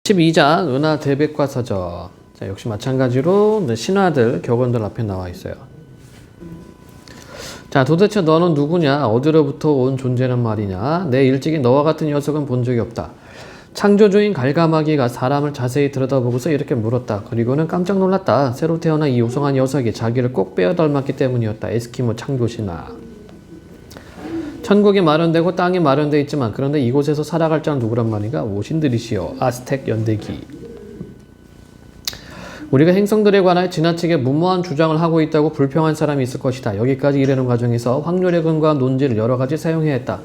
12장 은하 대백과 서적. 자, 역시 마찬가지로 신하들, 격언들 앞에 나와 있어요. 자, 도대체 너는 누구냐? 어디로부터 온 존재란 말이냐? 내 일찍이 너와 같은 녀석은 본 적이 없다. 창조주인 갈가마귀가 사람을 자세히 들여다보고서 이렇게 물었다. 그리고는 깜짝 놀랐다. 새로 태어난 이 요성한 녀석이 자기를 꼭 빼어 닮았기 때문이었다. 에스키모 창조신화. 천국이 마련되고 땅이 마련되어 있지만 그런데 이곳에서 살아갈 자는 누구란 말인가? 오신들이시여. 아스텍 연대기. 우리가 행성들에 관하여 지나치게 무모한 주장을 하고 있다고 불평한 사람이 있을 것이다. 여기까지 이르는 과정에서 확률에 근거한 논지를 여러 가지 사용해야 했다.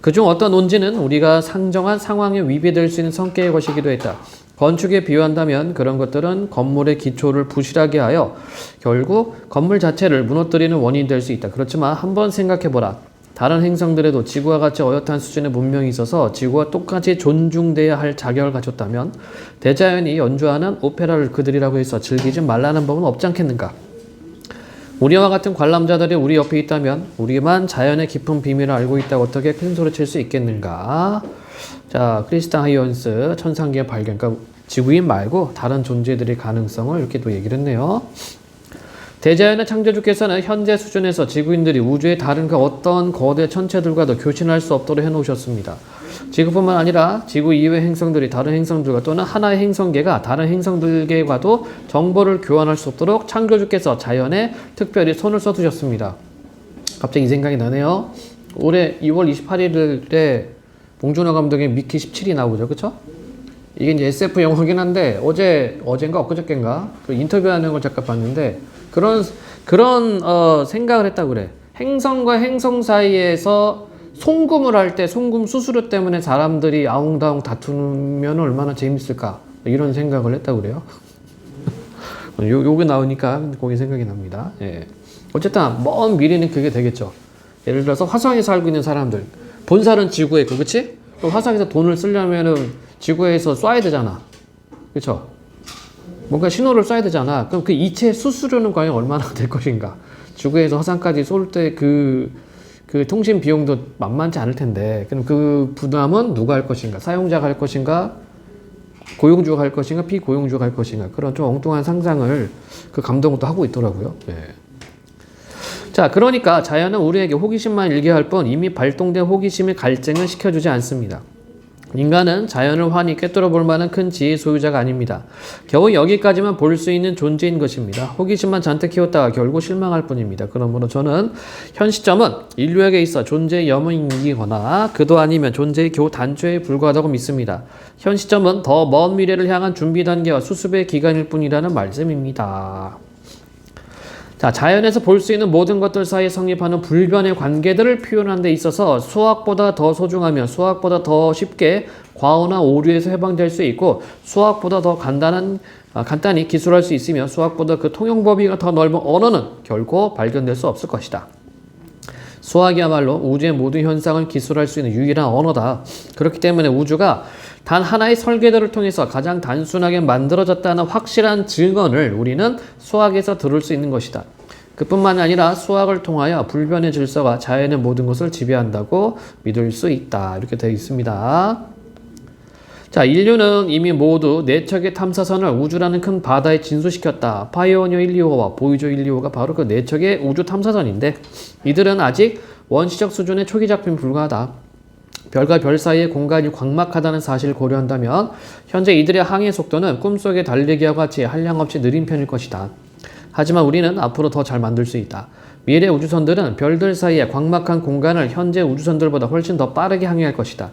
그중 어떤 논지는 우리가 상정한 상황에 위배될 수 있는 성격의 것이기도 했다. 건축에 비유한다면 그런 것들은 건물의 기초를 부실하게 하여 결국 건물 자체를 무너뜨리는 원인이 될 수 있다. 그렇지만 한번 생각해보라. 다른 행성들에도 지구와 같이 어엿한 수준의 문명이 있어서 지구와 똑같이 존중돼야 할 자격을 가졌다면 대자연이 연주하는 오페라를 그들이라고 해서 즐기지 말라는 법은 없지 않겠는가? 우리와 같은 관람자들이 우리 옆에 있다면 우리만 자연의 깊은 비밀을 알고 있다고 어떻게 큰소리 칠 수 있겠는가? 자, 크리스탄 하이언스 천상계의 발견. 그러니까 지구인 말고 다른 존재들의 가능성을 이렇게 또 얘기를 했네요. 대자연의 창조주께서는 현재 수준에서 지구인들이 우주의 다른 그 어떤 거대 천체들과도 교신할 수 없도록 해놓으셨습니다. 지구뿐만 아니라 지구 이외의 행성들이 다른 행성들과 또는 하나의 행성계가 다른 행성들과도 정보를 교환할 수 없도록 창조주께서 자연에 특별히 손을 써두셨습니다. 갑자기 이 생각이 나네요. 올해 2월 28일에 봉준호 감독의 미키 17이 나오죠. 그쵸? 이게 이제 SF 영화긴 한데 어젠가 엊그저께인가 그 인터뷰하는 걸 잠깐 봤는데 그런 생각을 했다고 그래. 행성과 행성 사이에서 송금을 할 때 송금 수수료 때문에 사람들이 아웅다웅 다투면 얼마나 재밌을까 이런 생각을 했다고 그래요. 요게 나오니까 거기 생각이 납니다. 예. 어쨌든 먼 미래는 그게 되겠죠. 예를 들어서 화성에 살고 있는 사람들 본사는 지구에 있고 그치? 그럼 화성에서 돈을 쓰려면은 지구에서 쏴야 되잖아. 그쵸? 뭔가 신호를 쏴야 되잖아. 그럼 그 이체 수수료는 과연 얼마나 될 것인가? 지구에서 화성까지 쏠 때 그 통신 비용도 만만치 않을 텐데, 그럼 그 부담은 누가 할 것인가? 사용자가 할 것인가? 고용주가 할 것인가? 비고용주가 할 것인가? 그런 좀 엉뚱한 상상을 그 감독도 하고 있더라고요. 네. 자, 그러니까 자연은 우리에게 호기심만 일게 할 뿐 이미 발동된 호기심의 갈증을 식혀주지 않습니다. 인간은 자연을 환히 꿰뚫어 볼 만한 큰 지혜의 소유자가 아닙니다. 겨우 여기까지만 볼 수 있는 존재인 것입니다. 호기심만 잔뜩 키웠다가 결국 실망할 뿐입니다. 그러므로 저는 현 시점은 인류에게 있어 존재의 여명이거나 그도 아니면 존재의 겨우 단초에 불과하다고 믿습니다. 현 시점은 더 먼 미래를 향한 준비 단계와 수습의 기간일 뿐이라는 말씀입니다. 자, 자연에서 볼 수 있는 모든 것들 사이에 성립하는 불변의 관계들을 표현하는 데 있어서 수학보다 더 소중하며 수학보다 더 쉽게 과오나 오류에서 해방될 수 있고 수학보다 더 간단히 기술할 수 있으며 수학보다 그 통용 범위가 더 넓은 언어는 결코 발견될 수 없을 것이다. 수학이야말로 우주의 모든 현상을 기술할 수 있는 유일한 언어다. 그렇기 때문에 우주가 단 하나의 설계도를 통해서 가장 단순하게 만들어졌다는 확실한 증언을 우리는 수학에서 들을 수 있는 것이다. 그뿐만 아니라 수학을 통하여 불변의 질서가 자연의 모든 것을 지배한다고 믿을 수 있다. 이렇게 되어 있습니다. 자, 인류는 이미 모두 4척의 탐사선을 우주라는 큰 바다에 진수시켰다. 파이오니어 1, 2호와 보이저 1, 2호가 바로 그 4척의 우주 탐사선인데 이들은 아직 원시적 수준의 초기 작품에 불과하다. 별과 별 사이의 공간이 광막하다는 사실을 고려한다면 현재 이들의 항해 속도는 꿈속의 달리기와 같이 한량없이 느린 편일 것이다. 하지만 우리는 앞으로 더 잘 만들 수 있다. 미래 우주선들은 별들 사이의 광막한 공간을 현재 우주선들보다 훨씬 더 빠르게 항해할 것이다.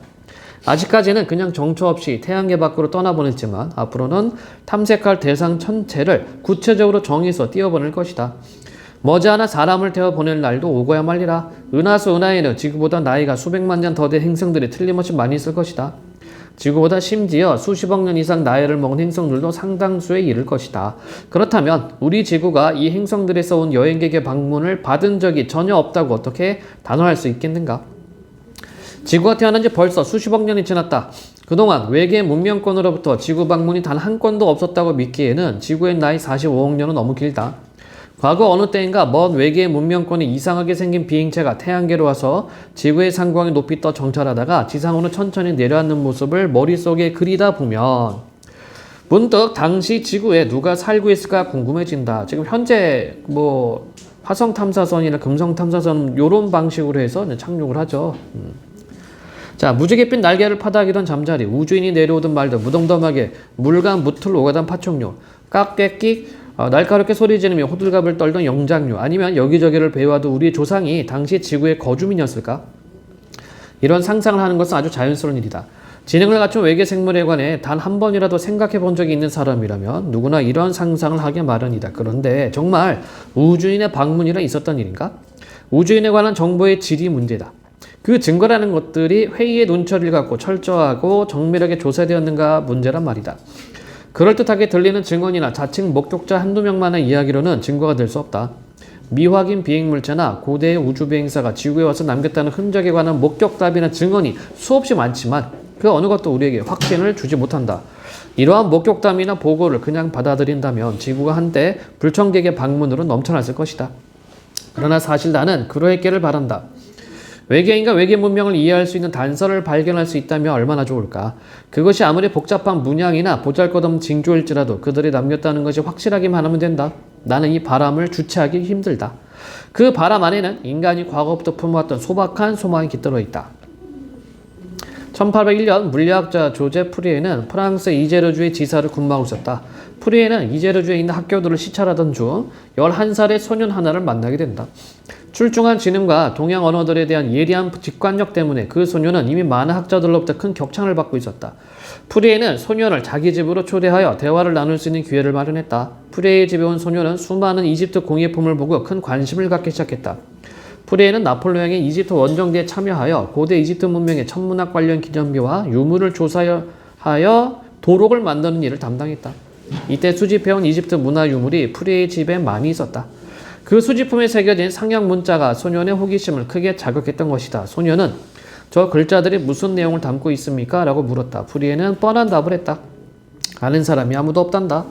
아직까지는 그냥 정처 없이 태양계 밖으로 떠나보냈지만 앞으로는 탐색할 대상 전체를 구체적으로 정해서 띄워보낼 것이다. 머지않아 사람을 태워 보낼 날도 오고야 말리라. 은하수 은하에는 지구보다 나이가 수백만 년 더 된 행성들이 틀림없이 많이 있을 것이다. 지구보다 심지어 수십억 년 이상 나이를 먹은 행성들도 상당수에 이를 것이다. 그렇다면 우리 지구가 이 행성들에서 온 여행객의 방문을 받은 적이 전혀 없다고 어떻게 단언할 수 있겠는가? 지구가 태어난 지 벌써 수십억 년이 지났다. 그동안 외계 문명권으로부터 지구 방문이 단 한 건도 없었다고 믿기에는 지구의 나이 45억 년은 너무 길다. 과거 어느 때인가 먼 외계 문명권이 이상하게 생긴 비행체가 태양계로 와서 지구의 상공에 높이 떠 정찰하다가 지상으로 천천히 내려앉는 모습을 머릿속에 그리다 보면 문득 당시 지구에 누가 살고 있을까 궁금해진다. 지금 현재 뭐 화성 탐사선이나 금성 탐사선 요런 방식으로 해서 착륙을 하죠. 자, 무지갯빛 날개를 파다기던 잠자리, 우주인이 내려오든 말든 무덤덤하게 물과 무틀 오가던 파충류, 깍깨끼 날카롭게 소리 지르며 호들갑을 떨던 영장류, 아니면 여기저기를 배워도 우리 조상이 당시 지구의 거주민이었을까? 이런 상상을 하는 것은 아주 자연스러운 일이다. 지능을 갖춘 외계 생물에 관해 단 한 번이라도 생각해 본 적이 있는 사람이라면 누구나 이런 상상을 하게 마련이다. 그런데 정말 우주인의 방문이라 있었던 일인가? 우주인에 관한 정보의 질이 문제다. 그 증거라는 것들이 회의의 논처리를 갖고 철저하고 정밀하게 조사되었는가 문제란 말이다. 그럴듯하게 들리는 증언이나 자칭 목격자 한두 명만의 이야기로는 증거가 될 수 없다. 미확인 비행물체나 고대의 우주비행사가 지구에 와서 남겼다는 흔적에 관한 목격담이나 증언이 수없이 많지만 그 어느 것도 우리에게 확신을 주지 못한다. 이러한 목격담이나 보고를 그냥 받아들인다면 지구가 한때 불청객의 방문으로 넘쳐났을 것이다. 그러나 사실 나는 그러했기를 바란다. 외계인과 외계 문명을 이해할 수 있는 단서를 발견할 수 있다면 얼마나 좋을까. 그것이 아무리 복잡한 문양이나 보잘것없는 징조일지라도 그들이 남겼다는 것이 확실하기만 하면 된다. 나는 이 바람을 주체하기 힘들다. 그 바람 안에는 인간이 과거부터 품어왔던 소박한 소망이 깃들어 있다. 1801년 물리학자 조제 프리에는 프랑스 이제르주의 지사를 근무하고 있었다. 프리에는 이제르주에 있는 학교들을 시찰하던 중 11살의 소년 하나를 만나게 된다. 출중한 지능과 동양 언어들에 대한 예리한 직관력 때문에 그 소년은 이미 많은 학자들로부터 큰 격찬을 받고 있었다. 프리에는 소년을 자기 집으로 초대하여 대화를 나눌 수 있는 기회를 마련했다. 프리에의 집에 온 소년은 수많은 이집트 공예품을 보고 큰 관심을 갖기 시작했다. 프리에는 나폴레옹의 이집트 원정대에 참여하여 고대 이집트 문명의 천문학 관련 기념비와 유물을 조사하여 도록을 만드는 일을 담당했다. 이때 수집해온 이집트 문화 유물이 프리에의 집에 많이 있었다. 그 수집품에 새겨진 상형 문자가 소년의 호기심을 크게 자극했던 것이다. 소년은 저 글자들이 무슨 내용을 담고 있습니까? 라고 물었다. 프리에는 뻔한 답을 했다. 아는 사람이 아무도 없단다.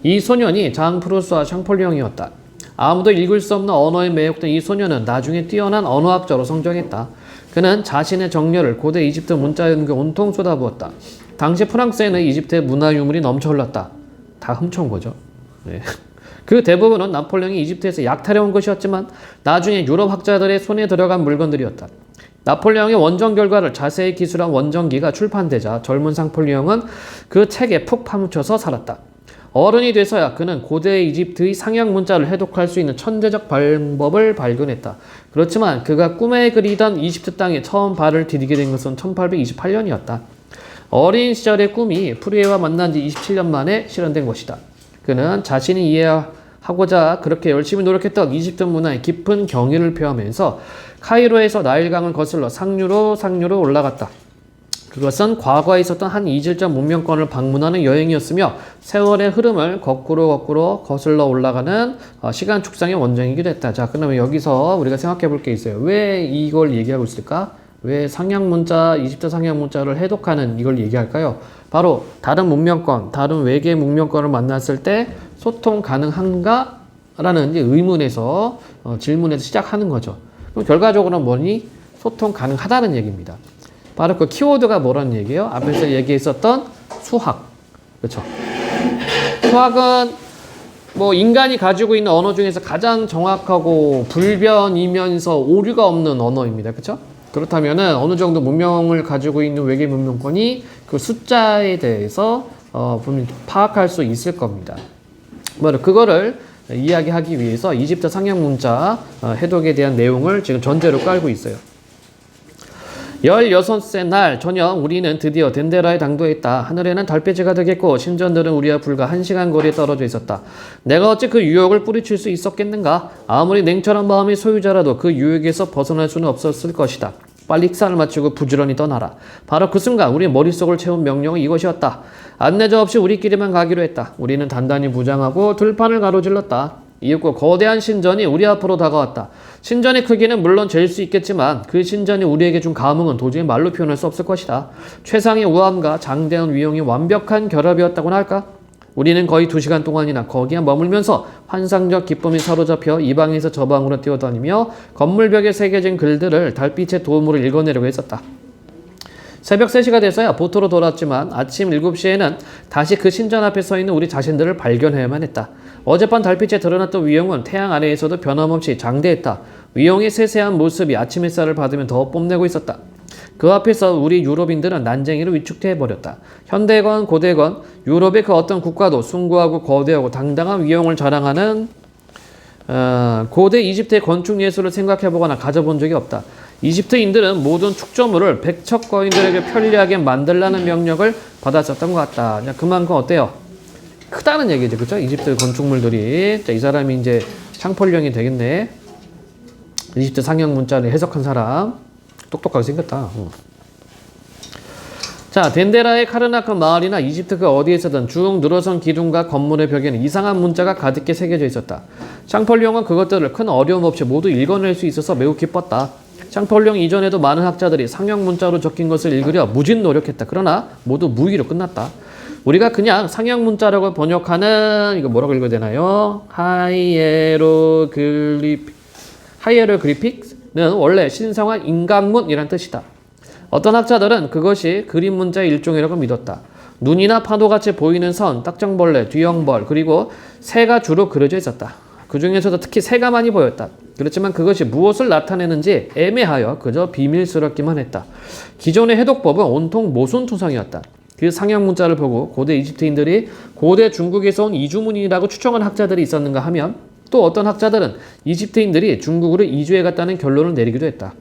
이 소년이 장 프루스와 샹폴리옹이었다. 아무도 읽을 수 없는 언어에 매혹된 이 소년은 나중에 뛰어난 언어학자로 성장했다. 그는 자신의 정열을 고대 이집트 문자 연구에 온통 쏟아부었다. 당시 프랑스에는 이집트의 문화 유물이 넘쳐 흘렀다. 다 훔쳐온 거죠. 네. 그 대부분은 나폴레옹이 이집트에서 약탈해온 것이었지만 나중에 유럽 학자들의 손에 들어간 물건들이었다. 나폴레옹의 원정 결과를 자세히 기술한 원정기가 출판되자 젊은 샹폴리옹은 그 책에 푹 파묻혀서 살았다. 어른이 돼서야 그는 고대 이집트의 상형 문자를 해독할 수 있는 천재적 방법을 발견했다. 그렇지만 그가 꿈에 그리던 이집트 땅에 처음 발을 디디게 된 것은 1828년이었다. 어린 시절의 꿈이 프리에와 만난 지 27년 만에 실현된 것이다. 그는 자신이 이해하고자 그렇게 열심히 노력했던 이집트 문화에 깊은 경의를 표하면서 카이로에서 나일강을 거슬러 상류로 올라갔다. 그것은 과거에 있었던 한 이질적 문명권을 방문하는 여행이었으며 세월의 흐름을 거꾸로 거슬러 올라가는 시간 축상의 원정이기도 했다. 자, 그러면 여기서 우리가 생각해 볼 게 있어요. 왜 이걸 얘기하고 있을까? 왜 상형 문자, 이집트 상형 문자를 해독하는 이걸 얘기할까요? 바로 다른 문명권, 다른 외계 문명권을 만났을 때 소통 가능한가? 라는 의문에서 질문에서 시작하는 거죠. 그럼 결과적으로는 뭐니? 소통 가능하다는 얘기입니다. 바로 그 키워드가 뭐라는 얘기예요? 앞에서 얘기했었던 수학. 그렇죠? 수학은 뭐 인간이 가지고 있는 언어 중에서 가장 정확하고 불변이면서 오류가 없는 언어입니다. 그렇죠? 그렇다면은 어느 정도 문명을 가지고 있는 외계 문명권이 그 숫자에 대해서 분명히 파악할 수 있을 겁니다. 그거를 이야기하기 위해서 이집트 상형 문자 해독에 대한 내용을 지금 전제로 깔고 있어요. 16세 날 저녁 우리는 드디어 덴데라에 당도했다. 하늘에는 달빛이 가득했고 신전들은 우리와 불과 1시간 거리에 떨어져 있었다. 내가 어찌 그 유혹을 뿌리칠 수 있었겠는가? 아무리 냉철한 마음의 소유자라도 그 유혹에서 벗어날 수는 없었을 것이다. 빨리 식사를 마치고 부지런히 떠나라. 바로 그 순간 우리의 머릿속을 채운 명령은 이것이었다. 안내자 없이 우리끼리만 가기로 했다. 우리는 단단히 무장하고 들판을 가로질렀다. 이윽고 거대한 신전이 우리 앞으로 다가왔다. 신전의 크기는 물론 잴 수 있겠지만 그 신전이 우리에게 준 감흥은 도저히 말로 표현할 수 없을 것이다. 최상의 우아함과 장대한 위용이 완벽한 결합이었다고나 할까? 우리는 거의 2시간 동안이나 거기에 머물면서 환상적 기쁨이 사로잡혀 이 방에서 저 방으로 뛰어다니며 건물벽에 새겨진 글들을 달빛의 도움으로 읽어내려고 했었다. 새벽 3시가 돼서야 보토로 돌아왔지만 아침 7시에는 다시 그 신전 앞에 서 있는 우리 자신들을 발견해야만 했다. 어젯밤 달빛에 드러났던 위용은 태양 아래에서도 변함없이 장대했다. 위용의 세세한 모습이 아침 햇살을 받으면 더 뽐내고 있었다. 그 앞에서 우리 유럽인들은 난쟁이로 위축돼버렸다. 현대건 고대건 유럽의 그 어떤 국가도 숭고하고 거대하고 당당한 위용을 자랑하는 고대 이집트의 건축 예술을 생각해보거나 가져본 적이 없다. 이집트인들은 모든 축조물을 백척거인들에게 편리하게 만들라는 명령을 받았었던 것 같다. 그만큼 어때요? 크다는 얘기죠. 그죠? 이집트 건축물들이. 자, 이 사람이 이제 창폴령이 되겠네. 이집트 상형 문자를 해석한 사람. 똑똑하게 생겼다. 자, 덴데라의 카르나크 마을이나 이집트 그 어디에서든 쭉 늘어선 기둥과 건물의 벽에는 이상한 문자가 가득히 새겨져 있었다. 샹폴리옹은 그것들을 큰 어려움 없이 모두 읽어낼 수 있어서 매우 기뻤다. 샹폴리옹 이전에도 많은 학자들이 상형 문자로 적힌 것을 읽으려 무진 노력했다. 그러나 모두 무의로 끝났다. 우리가 그냥 상형 문자라고 번역하는 이거 뭐라고 읽어야 되나요? 하이에로그리픽스는 원래 신성한 인강문이란 뜻이다. 어떤 학자들은 그것이 그림 문자의 일종이라고 믿었다. 눈이나 파도같이 보이는 선, 딱정벌레, 뒤형벌, 그리고 새가 주로 그려져 있었다. 그 중에서도 특히 새가 많이 보였다. 그렇지만 그것이 무엇을 나타내는지 애매하여 그저 비밀스럽기만 했다. 기존의 해독법은 온통 모순투성이었다. 그 상형 문자를 보고 고대 이집트인들이 고대 중국에서 온 이주문이라고 추정한 학자들이 있었는가 하면 또 어떤 학자들은 이집트인들이 중국으로 이주해 갔다는 결론을 내리기도 했다.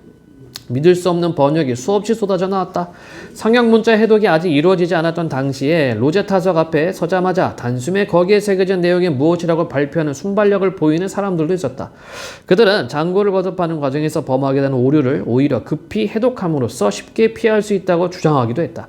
믿을 수 없는 번역이 수없이 쏟아져 나왔다. 상형 문자 해독이 아직 이루어지지 않았던 당시에 로제타석 앞에 서자마자 단숨에 거기에 새겨진 내용이 무엇이라고 발표하는 순발력을 보이는 사람들도 있었다. 그들은 장고를 거듭하는 과정에서 범하게 되는 오류를 오히려 급히 해독함으로써 쉽게 피할 수 있다고 주장하기도 했다.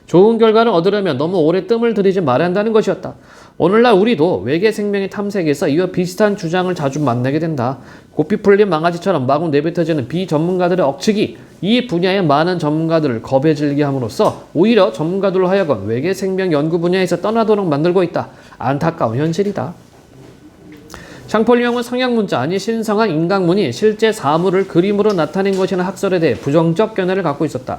좋은 결과를 얻으려면 너무 오래 뜸을 들이지 말아야 한다는 것이었다. 오늘날 우리도 외계 생명의 탐색에서 이와 비슷한 주장을 자주 만나게 된다. 고삐 풀린 망아지처럼 마구 내뱉어지는 비전문가들의 억측이 이 분야의 많은 전문가들을 겁에 질게 함으로써 오히려 전문가들로 하여금 외계 생명 연구 분야에서 떠나도록 만들고 있다. 안타까운 현실이다. 샹폴리옹은 상형 문자 아니 신성한 인강문이 실제 사물을 그림으로 나타낸 것이라는 학설에 대해 부정적 견해를 갖고 있었다.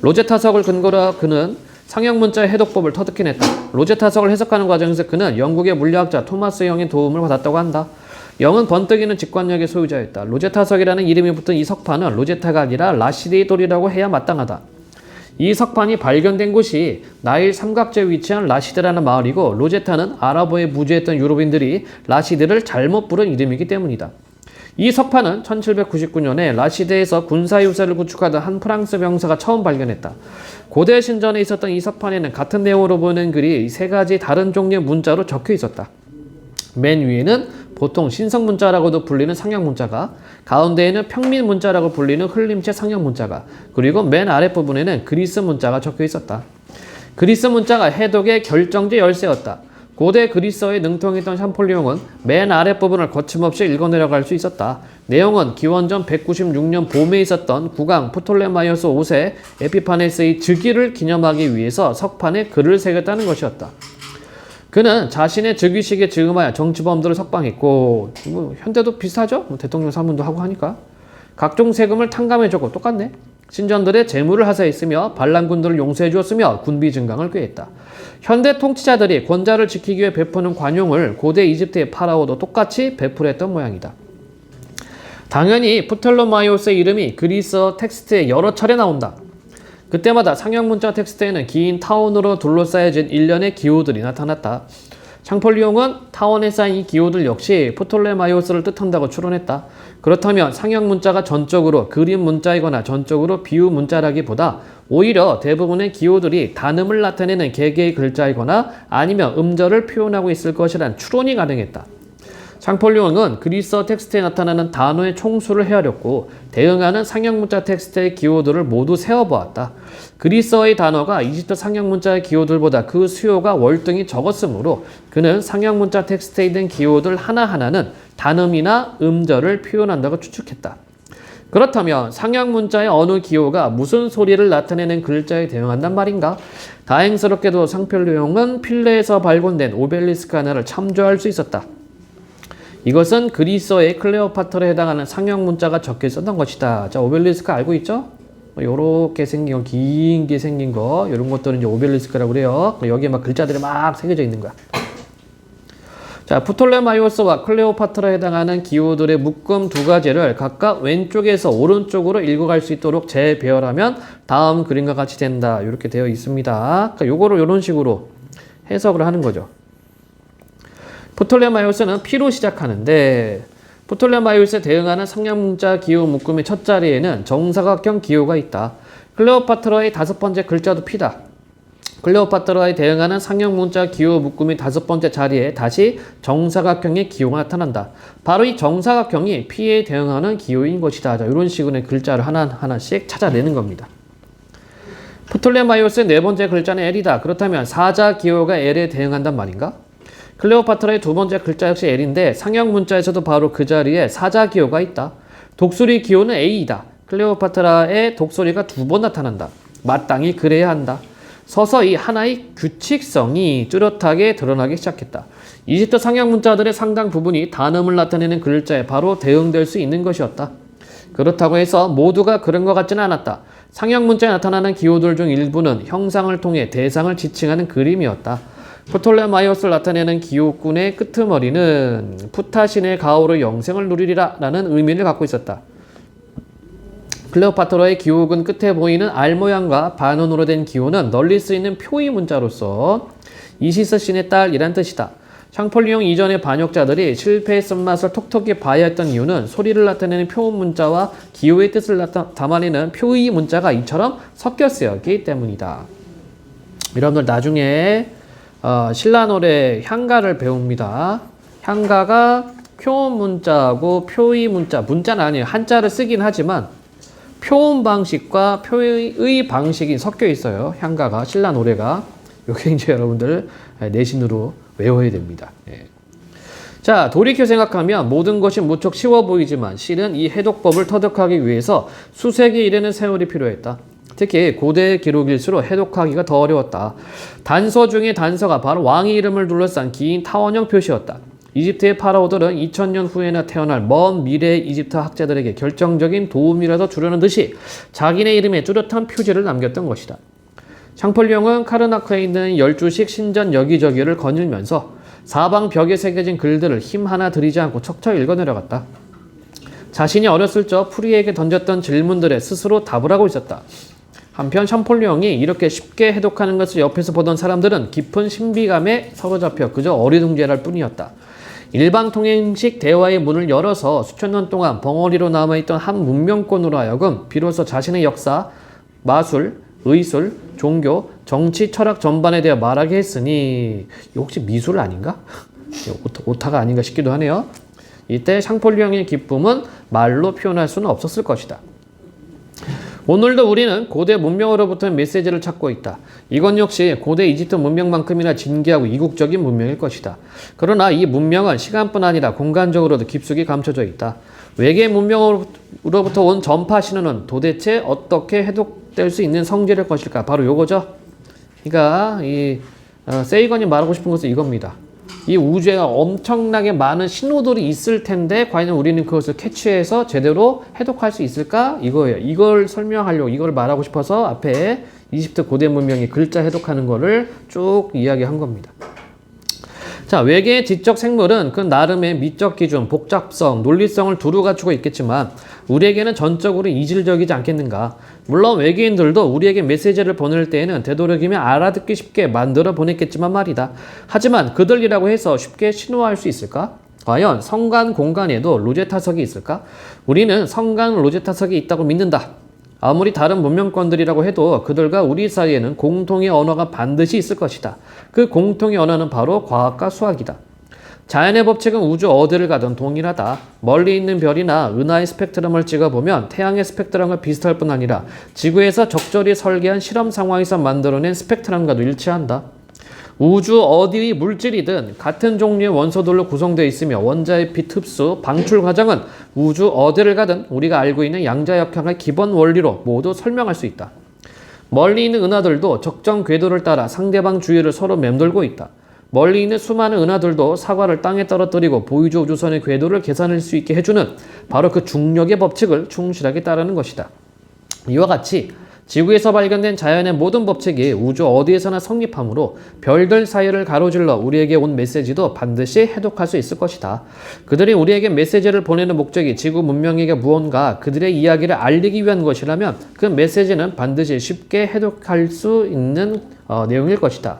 로제타석을 근거로 그는 상형 문자의 해독법을 터득해냈다. 로제타석을 해석하는 과정에서 그는 영국의 물리학자 토마스 영의 도움을 받았다고 한다. 영은 번뜩이는 직관력의 소유자였다. 로제타석이라는 이름이 붙은 이 석판은 로제타가 아니라 라시드의 돌이라고 해야 마땅하다. 이 석판이 발견된 곳이 나일 삼각지에 위치한 라시드라는 마을이고 로제타는 아랍어에 무지했던 유럽인들이 라시드를 잘못 부른 이름이기 때문이다. 이 석판은 1799년에 라시드에서 군사요새를 구축하던 한 프랑스 병사가 처음 발견했다. 고대 신전에 있었던 이 석판에는 같은 내용으로 보이는 글이 세 가지 다른 종류의 문자로 적혀 있었다. 맨 위에는 보통 신성 문자라고도 불리는 상형 문자가, 가운데에는 평민 문자라고 불리는 흘림체 상형 문자가, 그리고 맨 아랫부분에는 그리스 문자가 적혀 있었다. 그리스 문자가 해독의 결정적 열쇠였다. 고대 그리스어에 능통했던 샴폴리옹은 맨 아랫부분을 거침없이 읽어내려갈 수 있었다. 내용은 기원전 196년 봄에 있었던 국왕 프톨레마이오스 5세 에피파네스의 즉위를 기념하기 위해서 석판에 글을 새겼다는 것이었다. 그는 자신의 즉위식에 즈음하여 정치범들을 석방했고, 현대도 비슷하죠? 대통령 사문도 하고 하니까. 각종 세금을 탕감해줬고 똑같네. 신전들의 재물을 하사했으며 반란군들을 용서해 주었으며 군비 증강을 꾀했다. 현대 통치자들이 권자를 지키기 위해 베푸는 관용을 고대 이집트의 파라오도 똑같이 베풀었던 모양이다. 당연히 프톨레마이오스의 이름이 그리스어 텍스트에 여러 차례 나온다. 그때마다 상형 문자 텍스트에는 긴 타원으로 둘러싸여진 일련의 기호들이 나타났다. 샹폴리옹은 타원에 쌓인 이 기호들 역시 프톨레마이오스를 뜻한다고 추론했다. 그렇다면 상형 문자가 전적으로 그림 문자이거나 전적으로 비유 문자라기보다 오히려 대부분의 기호들이 단음을 나타내는 개개의 글자이거나 아니면 음절을 표현하고 있을 것이란 추론이 가능했다. 샹폴리옹은 그리스어 텍스트에 나타나는 단어의 총수를 헤아렸고 대응하는 상형 문자 텍스트의 기호들을 모두 세어보았다. 그리스어의 단어가 이집트 상형 문자의 기호들보다 그 수요가 월등히 적었으므로 그는 상형 문자 텍스트에 있는 기호들 하나하나는 단음이나 음절을 표현한다고 추측했다. 그렇다면 상형 문자의 어느 기호가 무슨 소리를 나타내는 글자에 대응한단 말인가? 다행스럽게도 샹폴리옹은 필레에서 발견된 오벨리스크 하나를 참조할 수 있었다. 이것은 그리스어의 클레오파트라에 해당하는 상형 문자가 적혀 있었던 것이다. 자, 오벨리스크 알고 있죠? 요렇게 생긴 거, 긴 게 생긴 거, 이런 것들은 이제 오벨리스크라고 그래요. 여기에 막 글자들이 막 새겨져 있는 거야. 자, 프톨레마이오스와 클레오파트라에 해당하는 기호들의 묶음 두 가지를 각각 왼쪽에서 오른쪽으로 읽어갈 수 있도록 재배열하면 다음 그림과 같이 된다. 이렇게 되어 있습니다. 그러니까 요거를 이런 식으로 해석을 하는 거죠. 프톨레마이오스는 P로 시작하는데 프톨레마이오스에 대응하는 상형문자 기호 묶음의 첫 자리에는 정사각형 기호가 있다. 클레오파트라의 다섯 번째 글자도 P다. 클레오파트라에 대응하는 상형문자 기호 묶음의 다섯 번째 자리에 다시 정사각형의 기호가 나타난다. 바로 이 정사각형이 P에 대응하는 기호인 것이다. 자, 이런 식으로 글자를 하나씩 찾아내는 겁니다. 프톨레마이오스의 네 번째 글자는 L이다. 그렇다면 사자 기호가 L에 대응한단 말인가? 클레오파트라의 두 번째 글자 역시 L인데 상형 문자에서도 바로 그 자리에 사자 기호가 있다. 독수리 기호는 A이다. 클레오파트라의 독수리가 두 번 나타난다. 마땅히 그래야 한다. 서서히 하나의 규칙성이 뚜렷하게 드러나기 시작했다. 이집트 상형 문자들의 상당 부분이 단음을 나타내는 글자에 바로 대응될 수 있는 것이었다. 그렇다고 해서 모두가 그런 것 같지는 않았다. 상형 문자에 나타나는 기호들 중 일부는 형상을 통해 대상을 지칭하는 그림이었다. 프톨레마이오스를 나타내는 기호꾼의 끄트머리는 푸타신의 가오로 영생을 누리리라 라는 의미를 갖고 있었다. 클레오파트라의 기호군 끝에 보이는 알 모양과 반원으로 된 기호는 널리 쓰이는 표의 문자로서 이시스 신의 딸이란 뜻이다. 샹폴리옹 이전의 반역자들이 실패의 쓴맛을 톡톡히 봐야 했던 이유는 소리를 나타내는 표음 문자와 기호의 뜻을 담아내는 표의 문자가 이처럼 섞여 쓰였기 때문이다. 여러분들 나중에 신라 노래 향가를 배웁니다. 향가가 표음 문자하고 표의 문자는 아니에요. 한자를 쓰긴 하지만 표음 방식과 표의 방식이 섞여 있어요. 향가가, 신라 노래가. 요게 이제 여러분들 내신으로 외워야 됩니다. 예. 자, 돌이켜 생각하면 모든 것이 무척 쉬워 보이지만 실은 이 해독법을 터득하기 위해서 수세기 이르는 세월이 필요했다. 특히 고대 기록일수록 해독하기가 더 어려웠다. 단서 중에 단서가 바로 왕의 이름을 둘러싼 긴 타원형 표시였다. 이집트의 파라오들은 2000년 후에나 태어날 먼 미래의 이집트 학자들에게 결정적인 도움이라도 주려는 듯이 자기네 이름에 뚜렷한 표지를 남겼던 것이다. 샹폴리옹은 카르나크에 있는 12식 신전 여기저기를 거닐면서 사방 벽에 새겨진 글들을 힘 하나 들이지 않고 척척 읽어내려갔다. 자신이 어렸을 적 프리에게 던졌던 질문들에 스스로 답을 하고 있었다. 한편 샴폴리옹이 이렇게 쉽게 해독하는 것을 옆에서 보던 사람들은 깊은 신비감에 사로잡혀 그저 어리둥절할 뿐이었다. 일방통행식 대화의 문을 열어서 수천 년 동안 벙어리로 남아있던 한 문명권으로 하여금 비로소 자신의 역사, 마술, 의술, 종교, 정치, 철학 전반에 대해 말하게 했으니 이거 혹시 미술 아닌가? 오타가 아닌가 싶기도 하네요. 이때 샹폴리옹의 기쁨은 말로 표현할 수는 없었을 것이다. 오늘도 우리는 고대 문명으로부터의 메시지를 찾고 있다. 이건 역시 고대 이집트 문명만큼이나 진귀하고 이국적인 문명일 것이다. 그러나 이 문명은 시간뿐 아니라 공간적으로도 깊숙이 감춰져 있다. 외계 문명으로부터 온 전파 신호는 도대체 어떻게 해독될 수 있는 성질일 것일까? 바로 요거죠. 그러니까 세이건이 말하고 싶은 것은 이겁니다. 이 우주에 엄청나게 많은 신호들이 있을 텐데 과연 우리는 그것을 캐치해서 제대로 해독할 수 있을까? 이거예요. 이걸 설명하려고 이걸 말하고 싶어서 앞에 이집트 고대 문명이 글자 해독하는 거를 쭉 이야기한 겁니다. 자, 외계의 지적 생물은 그 나름의 미적 기준, 복잡성, 논리성을 두루 갖추고 있겠지만 우리에게는 전적으로 이질적이지 않겠는가? 물론 외계인들도 우리에게 메시지를 보낼 때에는 되도록이면 알아듣기 쉽게 만들어 보냈겠지만 말이다. 하지만 그들이라고 해서 쉽게 신호할 수 있을까? 과연 성간 공간에도 로제타석이 있을까? 우리는 성간 로제타석이 있다고 믿는다. 아무리 다른 문명권들이라고 해도 그들과 우리 사이에는 공통의 언어가 반드시 있을 것이다. 그 공통의 언어는 바로 과학과 수학이다. 자연의 법칙은 우주 어디를 가든 동일하다. 멀리 있는 별이나 은하의 스펙트럼을 찍어보면 태양의 스펙트럼과 비슷할 뿐 아니라 지구에서 적절히 설계한 실험 상황에서 만들어낸 스펙트럼과도 일치한다. 우주 어디의 물질이든 같은 종류의 원소들로 구성되어 있으며 원자의 빛 흡수, 방출 과정은 우주 어디를 가든 우리가 알고 있는 양자역학의 기본 원리로 모두 설명할 수 있다. 멀리 있는 은하들도 적정 궤도를 따라 상대방 주위를 서로 맴돌고 있다. 멀리 있는 수많은 은하들도 사과를 땅에 떨어뜨리고 보이주 우주선의 궤도를 계산할 수 있게 해주는 바로 그 중력의 법칙을 충실하게 따르는 것이다. 이와 같이 지구에서 발견된 자연의 모든 법칙이 우주 어디에서나 성립하므로 별들 사이를 가로질러 우리에게 온 메시지도 반드시 해독할 수 있을 것이다. 그들이 우리에게 메시지를 보내는 목적이 지구 문명에게 무언가 그들의 이야기를 알리기 위한 것이라면 그 메시지는 반드시 쉽게 해독할 수 있는 내용일 것이다.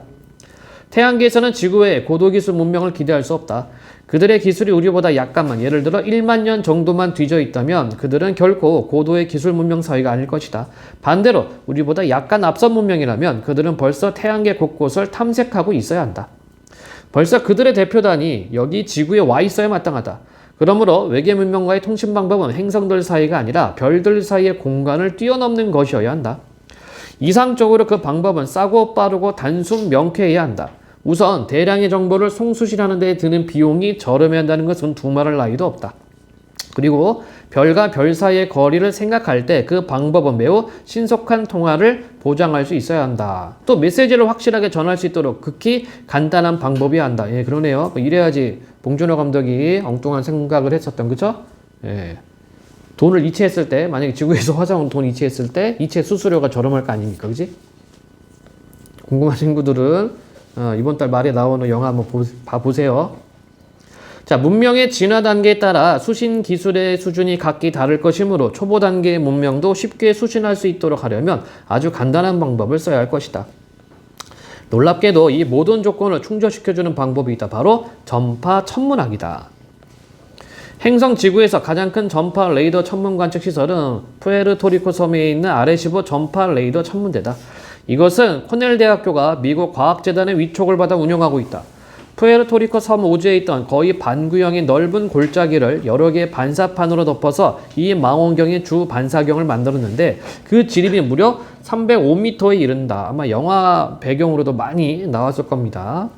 태양계에서는 지구 외에 고도기술 문명을 기대할 수 없다. 그들의 기술이 우리보다 약간만, 예를 들어 1만 년 정도만 뒤져 있다면 그들은 결코 고도의 기술 문명 사회가 아닐 것이다. 반대로 우리보다 약간 앞선 문명이라면 그들은 벌써 태양계 곳곳을 탐색하고 있어야 한다. 벌써 그들의 대표단이 여기 지구에 와 있어야 마땅하다. 그러므로 외계 문명과의 통신 방법은 행성들 사이가 아니라 별들 사이의 공간을 뛰어넘는 것이어야 한다. 이상적으로 그 방법은 싸고 빠르고 단순 명쾌해야 한다. 우선 대량의 정보를 송수신하는 데 드는 비용이 저렴해야 한다는 것은 두말할 나위도 없다. 그리고 별과 별 사이의 거리를 생각할 때 그 방법은 매우 신속한 통화를 보장할 수 있어야 한다. 또 메시지를 확실하게 전할 수 있도록 극히 간단한 방법이어야 한다. 예, 그러네요. 이래야지 봉준호 감독이 엉뚱한 생각을 했었던, 그쵸? 예. 돈을 이체했을 때, 만약에 지구에서 화성 돈 이체했을 때 이체 수수료가 저렴할 거 아닙니까? 그지? 궁금한 친구들은 이번 달 말에 나오는 영화 한번 봐보세요. 자, 문명의 진화 단계에 따라 수신 기술의 수준이 각기 다를 것이므로 초보 단계의 문명도 쉽게 수신할 수 있도록 하려면 아주 간단한 방법을 써야 할 것이다. 놀랍게도 이 모든 조건을 충족시켜주는 방법이 있다. 바로 전파 천문학이다. 행성 지구에서 가장 큰 전파 레이더 천문 관측 시설은 푸에르토리코 섬에 있는 아레시보 전파 레이더 천문대다. 이것은 코넬 대학교가 미국 과학재단의 위촉을 받아 운영하고 있다. 푸에르토리코 섬 오지에 있던 거의 반구형의 넓은 골짜기를 여러 개의 반사판으로 덮어서 이 망원경의 주 반사경을 만들었는데 그 지름이 무려 305m에 이른다. 아마 영화 배경으로도 많이 나왔을 겁니다.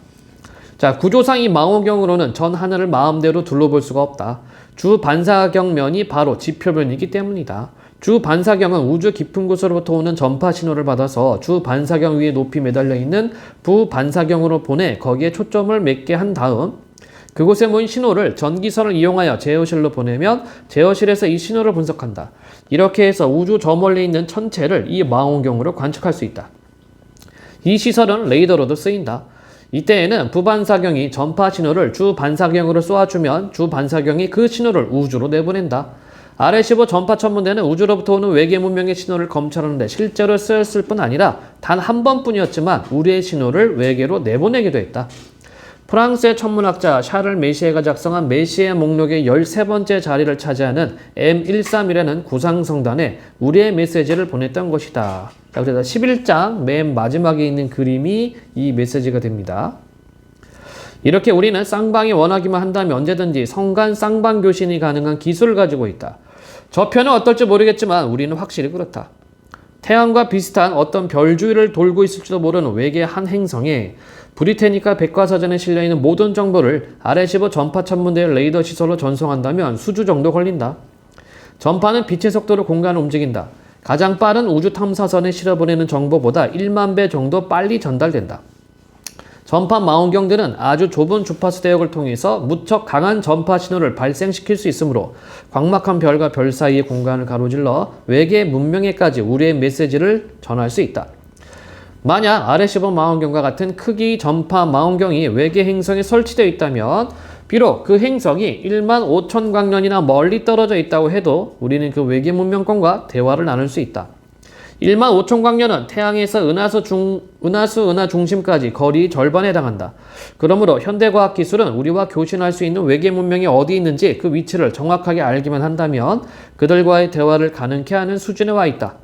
자, 구조상 이 망원경으로는 전 하늘을 마음대로 둘러볼 수가 없다. 주 반사경면이 바로 지표면이기 때문이다. 주 반사경은 우주 깊은 곳으로부터 오는 전파 신호를 받아서 주 반사경 위에 높이 매달려 있는 부 반사경으로 보내 거기에 초점을 맺게 한 다음 그곳에 모인 신호를 전기선을 이용하여 제어실로 보내면 제어실에서 이 신호를 분석한다. 이렇게 해서 우주 저 멀리 있는 천체를 이 망원경으로 관측할 수 있다. 이 시설은 레이더로도 쓰인다. 이때에는 부반사경이 전파 신호를 주 반사경으로 쏘아주면 주 반사경이 그 신호를 우주로 내보낸다. 아레시보 전파 천문대는 우주로부터 오는 외계 문명의 신호를 검찰하는 데 실제로 쓰였을 뿐 아니라 단 한 번뿐이었지만 우리의 신호를 외계로 내보내기도 했다. 프랑스의 천문학자 샤를 메시에가 작성한 메시에 목록의 13번째 자리를 차지하는 M131이라는 구상성단에 우리의 메시지를 보냈던 것이다. 자, 그래서 11장 맨 마지막에 있는 그림이 이 메시지가 됩니다. 이렇게 우리는 쌍방이 원하기만 한다면 언제든지 성간 쌍방 교신이 가능한 기술을 가지고 있다. 저편은 어떨지 모르겠지만 우리는 확실히 그렇다. 태양과 비슷한 어떤 별 주위를 돌고 있을지도 모르는 외계 한 행성에 브리테니카 백과사전에 실려있는 모든 정보를 아레시보 전파 천문대의 레이더 시설로 전송한다면 수주 정도 걸린다. 전파는 빛의 속도로 공간을 움직인다. 가장 빠른 우주 탐사선에 실어보내는 정보보다 1만 배 정도 빨리 전달된다. 전파 망원경들은 아주 좁은 주파수 대역을 통해서 무척 강한 전파 신호를 발생시킬 수 있으므로 광막한 별과 별 사이의 공간을 가로질러 외계 문명에까지 우리의 메시지를 전할 수 있다. 만약 아레시보 망원경과 같은 크기 전파 망원경이 외계 행성에 설치되어 있다면 비록 그 행성이 1만 5천 광년이나 멀리 떨어져 있다고 해도 우리는 그 외계 문명권과 대화를 나눌 수 있다. 1만 5천 광년은 태양에서 은하 중심까지 거리 절반에 해당한다. 그러므로 현대과학 기술은 우리와 교신할 수 있는 외계 문명이 어디 있는지 그 위치를 정확하게 알기만 한다면 그들과의 대화를 가능케 하는 수준에 와 있다.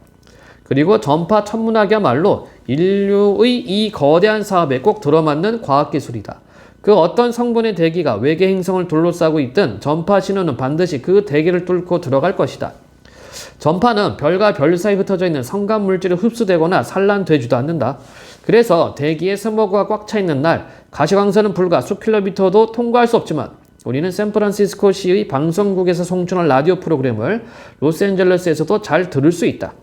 그리고 전파 천문학이야말로 인류의 이 거대한 사업에 꼭 들어맞는 과학기술이다. 그 어떤 성분의 대기가 외계 행성을 둘러싸고 있든 전파 신호는 반드시 그 대기를 뚫고 들어갈 것이다. 전파는 별과 별 사이 흩어져 있는 성간 물질이 흡수되거나 산란되지도 않는다. 그래서 대기에 스모그가 꽉 차 있는 날 가시광선은 불과 수킬로미터도 통과할 수 없지만 우리는 샌프란시스코시의 방송국에서 송출한 라디오 프로그램을 로스앤젤레스에서도 잘 들을 수 있다.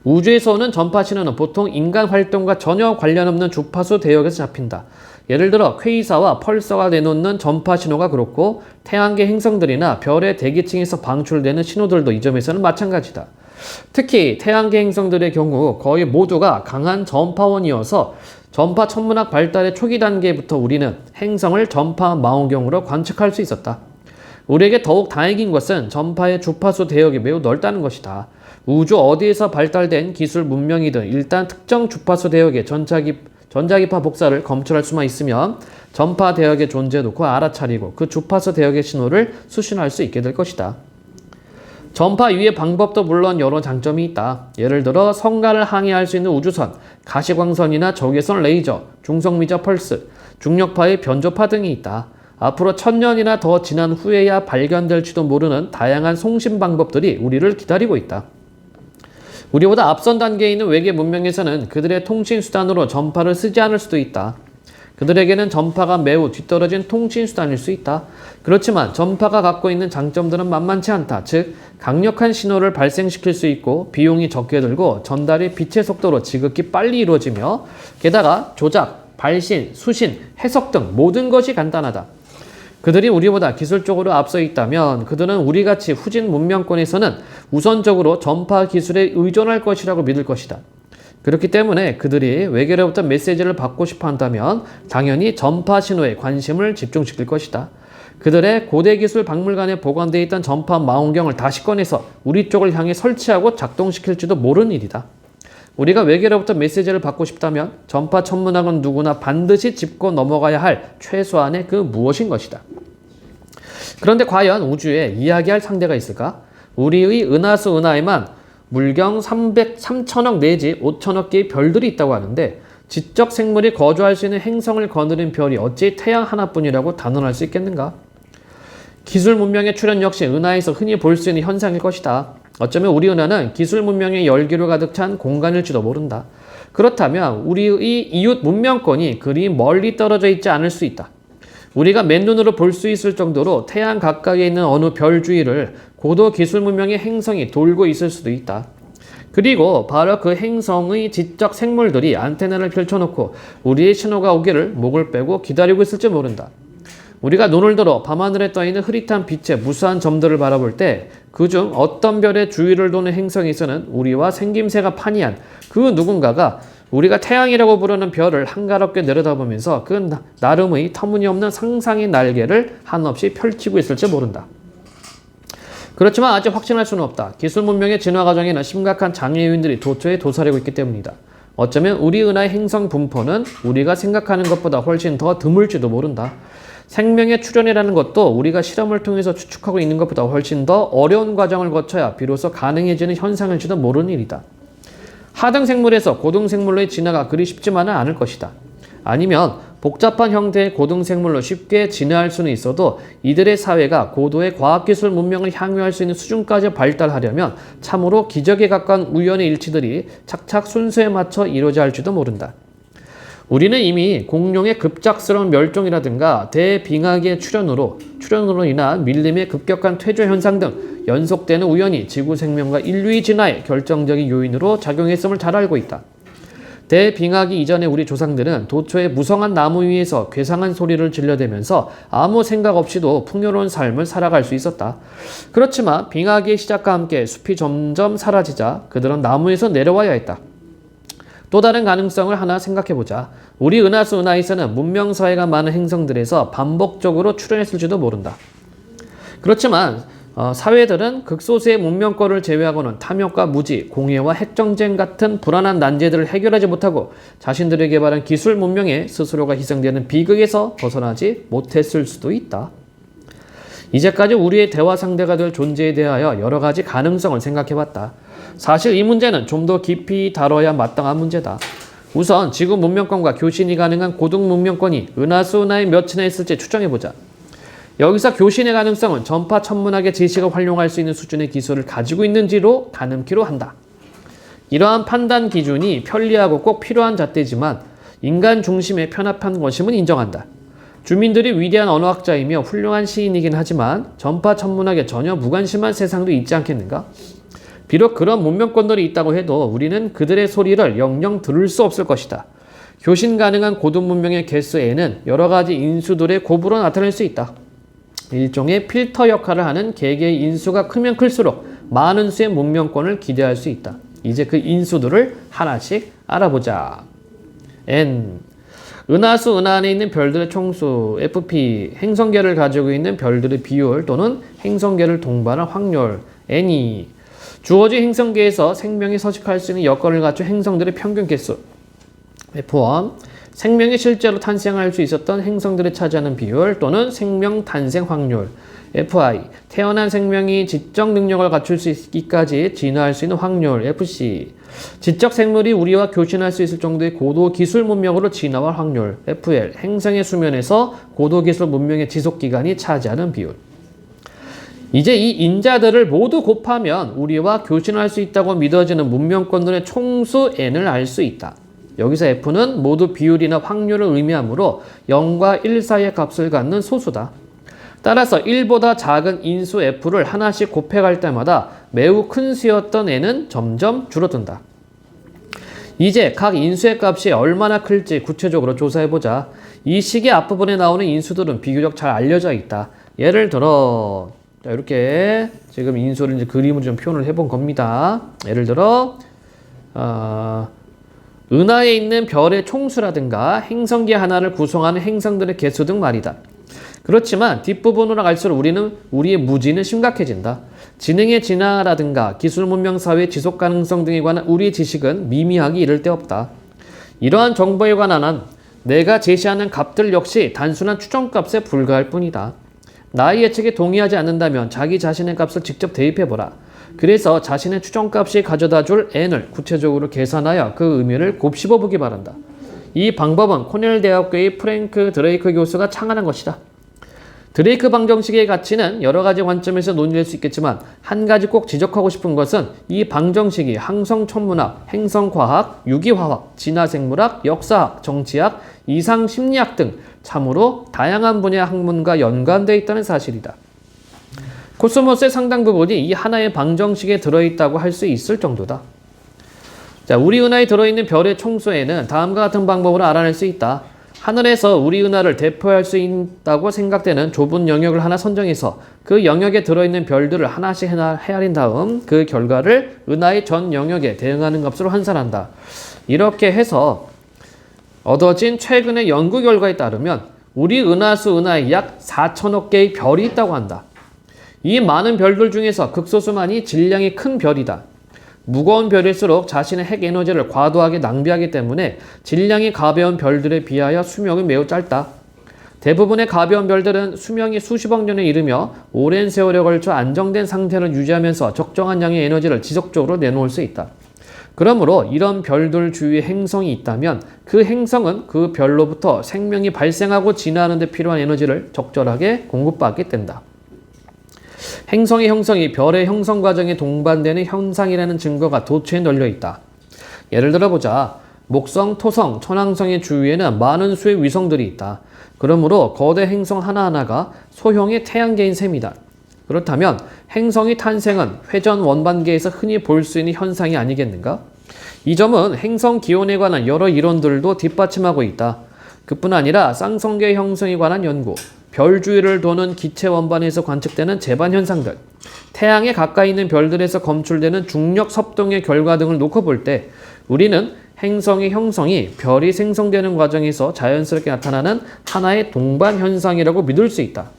우주에서 오는 전파 신호는 보통 인간 활동과 전혀 관련 없는 주파수 대역에서 잡힌다. 예를 들어 퀘이사와 펄서가 내놓는 전파 신호가 그렇고 태양계 행성들이나 별의 대기층에서 방출되는 신호들도 이 점에서는 마찬가지다. 특히 태양계 행성들의 경우 거의 모두가 강한 전파원이어서 전파 천문학 발달의 초기 단계부터 우리는 행성을 전파 망원경으로 관측할 수 있었다. 우리에게 더욱 다행인 것은 전파의 주파수 대역이 매우 넓다는 것이다. 우주 어디에서 발달된 기술 문명이든 일단 특정 주파수 대역의 전자기파 복사를 검출할 수만 있으면 전파 대역의 존재 놓고 알아차리고 그 주파수 대역의 신호를 수신할 수 있게 될 것이다. 전파 이외의 방법도 물론 여러 장점이 있다. 예를 들어 성간을 항해할 수 있는 우주선, 가시광선이나 적외선 레이저, 중성미자 펄스, 중력파의 변조파 등이 있다. 앞으로 1000년이나 더 지난 후에야 발견될지도 모르는 다양한 송신 방법들이 우리를 기다리고 있다. 우리보다 앞선 단계에 있는 외계 문명에서는 그들의 통신 수단으로 전파를 쓰지 않을 수도 있다. 그들에게는 전파가 매우 뒤떨어진 통신 수단일 수 있다. 그렇지만 전파가 갖고 있는 장점들은 만만치 않다. 즉, 강력한 신호를 발생시킬 수 있고 비용이 적게 들고 전달이 빛의 속도로 지극히 빨리 이루어지며 게다가 조작, 발신, 수신, 해석 등 모든 것이 간단하다. 그들이 우리보다 기술적으로 앞서 있다면 그들은 우리같이 후진 문명권에서는 우선적으로 전파 기술에 의존할 것이라고 믿을 것이다. 그렇기 때문에 그들이 외계로부터 메시지를 받고 싶어 한다면 당연히 전파 신호에 관심을 집중시킬 것이다. 그들의 고대 기술 박물관에 보관되어 있던 전파 망원경을 다시 꺼내서 우리 쪽을 향해 설치하고 작동시킬지도 모르는 일이다. 우리가 외계로부터 메시지를 받고 싶다면 전파 천문학은 누구나 반드시 짚고 넘어가야 할 최소한의 그 무엇인 것이다. 그런데 과연 우주에 이야기할 상대가 있을까? 우리의 은하수 은하에만 물경 3천억 내지 5천억 개의 별들이 있다고 하는데 지적 생물이 거주할 수 있는 행성을 거느린 별이 어찌 태양 하나뿐이라고 단언할 수 있겠는가? 기술 문명의 출현 역시 은하에서 흔히 볼 수 있는 현상일 것이다. 어쩌면 우리 은하는 기술 문명의 열기로 가득 찬 공간일지도 모른다. 그렇다면 우리의 이웃 문명권이 그리 멀리 떨어져 있지 않을 수 있다. 우리가 맨눈으로 볼 수 있을 정도로 태양 가까이에 있는 어느 별 주위를 고도 기술 문명의 행성이 돌고 있을 수도 있다. 그리고 바로 그 행성의 지적 생물들이 안테나를 펼쳐놓고 우리의 신호가 오기를 목을 빼고 기다리고 있을지 모른다. 우리가 눈을 들어 밤하늘에 떠있는 흐릿한 빛의 무수한 점들을 바라볼 때 그중 어떤 별의 주위를 도는 행성에서는 우리와 생김새가 판이한 그 누군가가 우리가 태양이라고 부르는 별을 한가롭게 내려다보면서 그 나름의 터무니없는 상상의 날개를 한없이 펼치고 있을지 모른다. 그렇지만 아직 확신할 수는 없다. 기술 문명의 진화 과정에는 심각한 장애 요인들이 도처에 도사리고 있기 때문이다. 어쩌면 우리 은하의 행성 분포는 우리가 생각하는 것보다 훨씬 더 드물지도 모른다. 생명의 출현이라는 것도 우리가 실험을 통해서 추측하고 있는 것보다 훨씬 더 어려운 과정을 거쳐야 비로소 가능해지는 현상일지도 모르는 일이다. 하등생물에서 고등생물로의 진화가 그리 쉽지만은 않을 것이다. 아니면 복잡한 형태의 고등생물로 쉽게 진화할 수는 있어도 이들의 사회가 고도의 과학기술 문명을 향유할 수 있는 수준까지 발달하려면 참으로 기적에 가까운 우연의 일치들이 착착 순서에 맞춰 이루어져야 할지도 모른다. 우리는 이미 공룡의 급작스러운 멸종이라든가 대빙하기의 출현으로 인한 밀림의 급격한 퇴조 현상 등 연속되는 우연이 지구 생명과 인류의 진화에 결정적인 요인으로 작용했음을 잘 알고 있다. 대빙하기 이전에 우리 조상들은 도처의 무성한 나무 위에서 괴상한 소리를 질러대면서 아무 생각 없이도 풍요로운 삶을 살아갈 수 있었다. 그렇지만 빙하기의 시작과 함께 숲이 점점 사라지자 그들은 나무에서 내려와야 했다. 또 다른 가능성을 하나 생각해보자. 우리 은하수 은하에서는 문명사회가 많은 행성들에서 반복적으로 출현했을지도 모른다. 그렇지만 사회들은 극소수의 문명권을 제외하고는 탐욕과 무지, 공해와 핵정쟁 같은 불안한 난제들을 해결하지 못하고 자신들이 개발한 기술 문명에 스스로가 희생되는 비극에서 벗어나지 못했을 수도 있다. 이제까지 우리의 대화 상대가 될 존재에 대하여 여러 가지 가능성을 생각해봤다. 사실 이 문제는 좀 더 깊이 다뤄야 마땅한 문제다. 우선 지구 문명권과 교신이 가능한 고등 문명권이 은하수 은하에 몇이나 있을지 추정해보자. 여기서 교신의 가능성은 전파 천문학의 지식을 활용할 수 있는 수준의 기술을 가지고 있는지로 가늠키로 한다. 이러한 판단 기준이 편리하고 꼭 필요한 잣대지만 인간 중심에 편합한 것임은 인정한다. 주민들이 위대한 언어학자이며 훌륭한 시인이긴 하지만 전파 천문학에 전혀 무관심한 세상도 있지 않겠는가? 비록 그런 문명권들이 있다고 해도 우리는 그들의 소리를 영영 들을 수 없을 것이다. 교신 가능한 고등 문명의 개수에는 여러 가지 인수들의 곱으로 나타날 수 있다. 일종의 필터 역할을 하는 개개의 인수가 크면 클수록 많은 수의 문명권을 기대할 수 있다. 이제 그 인수들을 하나씩 알아보자. N. 은하수 은하 안에 있는 별들의 총수 FP. 행성계를 가지고 있는 별들의 비율 또는 행성계를 동반할 확률 N이. 주어진 행성계에서 생명이 서식할 수 있는 여건을 갖춘 행성들의 평균 개수 F1. 생명이 실제로 탄생할 수 있었던 행성들이 차지하는 비율 또는 생명 탄생 확률 FI. 태어난 생명이 지적 능력을 갖출 수 있기까지 진화할 수 있는 확률 FC. 지적 생물이 우리와 교신할 수 있을 정도의 고도 기술 문명으로 진화할 확률 FL. 행성의 수면에서 고도 기술 문명의 지속 기간이 차지하는 비율. 이제 이 인자들을 모두 곱하면 우리와 교신할 수 있다고 믿어지는 문명권들의 총수 N을 알 수 있다. 여기서 F는 모두 비율이나 확률을 의미하므로 0과 1 사이의 값을 갖는 소수다. 따라서 1보다 작은 인수 F를 하나씩 곱해갈 때마다 매우 큰 수였던 N은 점점 줄어든다. 이제 각 인수의 값이 얼마나 클지 구체적으로 조사해보자. 이 식의 앞부분에 나오는 인수들은 비교적 잘 알려져 있다. 예를 들어 자, 이렇게 지금 인수를 이제 그림으로 좀 표현을 해본 겁니다. 예를 들어 은하에 있는 별의 총수라든가 행성계 하나를 구성하는 행성들의 개수 등 말이다. 그렇지만 뒷부분으로 갈수록 우리의 무지는 심각해진다. 지능의 진화라든가 기술 문명 사회의 지속 가능성 등에 관한 우리의 지식은 미미하기 이를 데 없다. 이러한 정보에 관한 한 내가 제시하는 값들 역시 단순한 추정값에 불과할 뿐이다. 나의 예측에 동의하지 않는다면 자기 자신의 값을 직접 대입해보라. 그래서 자신의 추정값이 가져다줄 n을 구체적으로 계산하여 그 의미를 곱씹어보기 바란다. 이 방법은 코넬 대학교의 프랭크 드레이크 교수가 창안한 것이다. 드레이크 방정식의 가치는 여러 가지 관점에서 논의될 수 있겠지만 한 가지 꼭 지적하고 싶은 것은 이 방정식이 항성천문학, 행성과학, 유기화학, 진화생물학, 역사학, 정치학, 이상심리학 등 참으로 다양한 분야 학문과 연관되어 있다는 사실이다. 코스모스의 상당 부분이 이 하나의 방정식에 들어있다고 할 수 있을 정도다. 자, 우리 은하에 들어있는 별의 총수에는 다음과 같은 방법으로 알아낼 수 있다. 하늘에서 우리 은하를 대표할 수 있다고 생각되는 좁은 영역을 하나 선정해서 그 영역에 들어있는 별들을 하나씩 헤아린 다음 그 결과를 은하의 전 영역에 대응하는 값으로 환산한다. 이렇게 해서 얻어진 최근의 연구 결과에 따르면 우리 은하수 은하에 약 4천억 개의 별이 있다고 한다. 이 많은 별들 중에서 극소수만이 질량이 큰 별이다. 무거운 별일수록 자신의 핵 에너지를 과도하게 낭비하기 때문에 질량이 가벼운 별들에 비하여 수명은 매우 짧다. 대부분의 가벼운 별들은 수명이 수십억 년에 이르며 오랜 세월에 걸쳐 안정된 상태를 유지하면서 적정한 양의 에너지를 지속적으로 내놓을 수 있다. 그러므로 이런 별들 주위에 행성이 있다면 그 행성은 그 별로부터 생명이 발생하고 진화하는 데 필요한 에너지를 적절하게 공급받게 된다. 행성의 형성이 별의 형성 과정에 동반되는 현상이라는 증거가 도처에 널려 있다. 예를 들어보자. 목성, 토성, 천왕성의 주위에는 많은 수의 위성들이 있다. 그러므로 거대 행성 하나하나가 소형의 태양계인 셈이다. 그렇다면 행성의 탄생은 회전 원반계에서 흔히 볼 수 있는 현상이 아니겠는가? 이 점은 행성 기원에 관한 여러 이론들도 뒷받침하고 있다. 그뿐 아니라 쌍성계 형성에 관한 연구, 별 주위를 도는 기체 원반에서 관측되는 제반 현상들, 태양에 가까이 있는 별들에서 검출되는 중력 섭동의 결과 등을 놓고 볼 때 우리는 행성의 형성이 별이 생성되는 과정에서 자연스럽게 나타나는 하나의 동반 현상이라고 믿을 수 있다.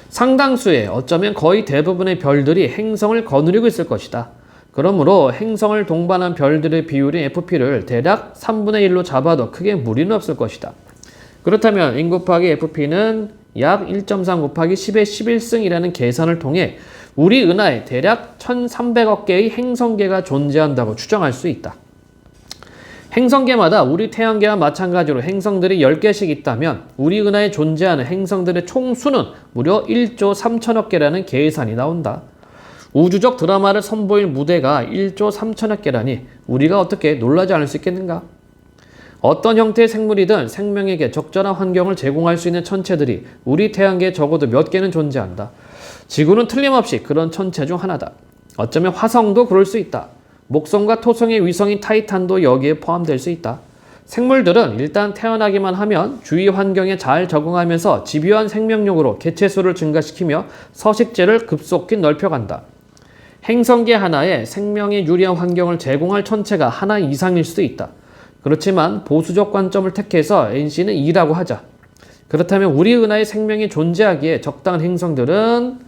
상당수의 어쩌면 거의 대부분의 별들이 행성을 거느리고 있을 것이다. 그러므로 행성을 동반한 별들의 비율인 FP를 대략 3분의 1로 잡아도 크게 무리는 없을 것이다. 그렇다면 N 곱하기 FP는 약 1.3 곱하기 10의 11승이라는 계산을 통해 우리 은하에 대략 1300억 개의 행성계가 존재한다고 추정할 수 있다. 행성계마다 우리 태양계와 마찬가지로 행성들이 10개씩 있다면 우리 은하에 존재하는 행성들의 총수는 무려 1조 3천억 개라는 계산이 나온다. 우주적 드라마를 선보일 무대가 1조 3천억 개라니 우리가 어떻게 놀라지 않을 수 있겠는가? 어떤 형태의 생물이든 생명에게 적절한 환경을 제공할 수 있는 천체들이 우리 태양계에 적어도 몇 개는 존재한다. 지구는 틀림없이 그런 천체 중 하나다. 어쩌면 화성도 그럴 수 있다. 목성과 토성의 위성인 타이탄도 여기에 포함될 수 있다. 생물들은 일단 태어나기만 하면 주위 환경에 잘 적응하면서 집요한 생명력으로 개체수를 증가시키며 서식지를 급속히 넓혀간다. 행성계 하나에 생명에 유리한 환경을 제공할 천체가 하나 이상일 수도 있다. 그렇지만 보수적 관점을 택해서 NC는 2라고 하자. 그렇다면 우리 은하에 생명이 존재하기에 적당한 행성들은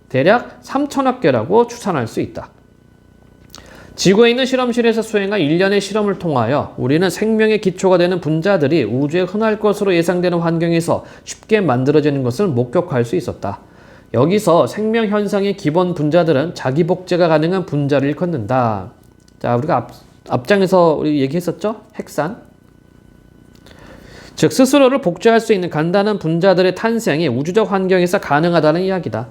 대략 3천억 개라고 추산할 수 있다. 지구에 있는 실험실에서 수행한 일련의 실험을 통하여 우리는 생명의 기초가 되는 분자들이 우주에 흔할 것으로 예상되는 환경에서 쉽게 만들어지는 것을 목격할 수 있었다. 여기서 생명 현상의 기본 분자들은 자기 복제가 가능한 분자를 일컫는다. 자, 우리가 앞장에서 우리 얘기했었죠? 핵산. 즉 스스로를 복제할 수 있는 간단한 분자들의 탄생이 우주적 환경에서 가능하다는 이야기다.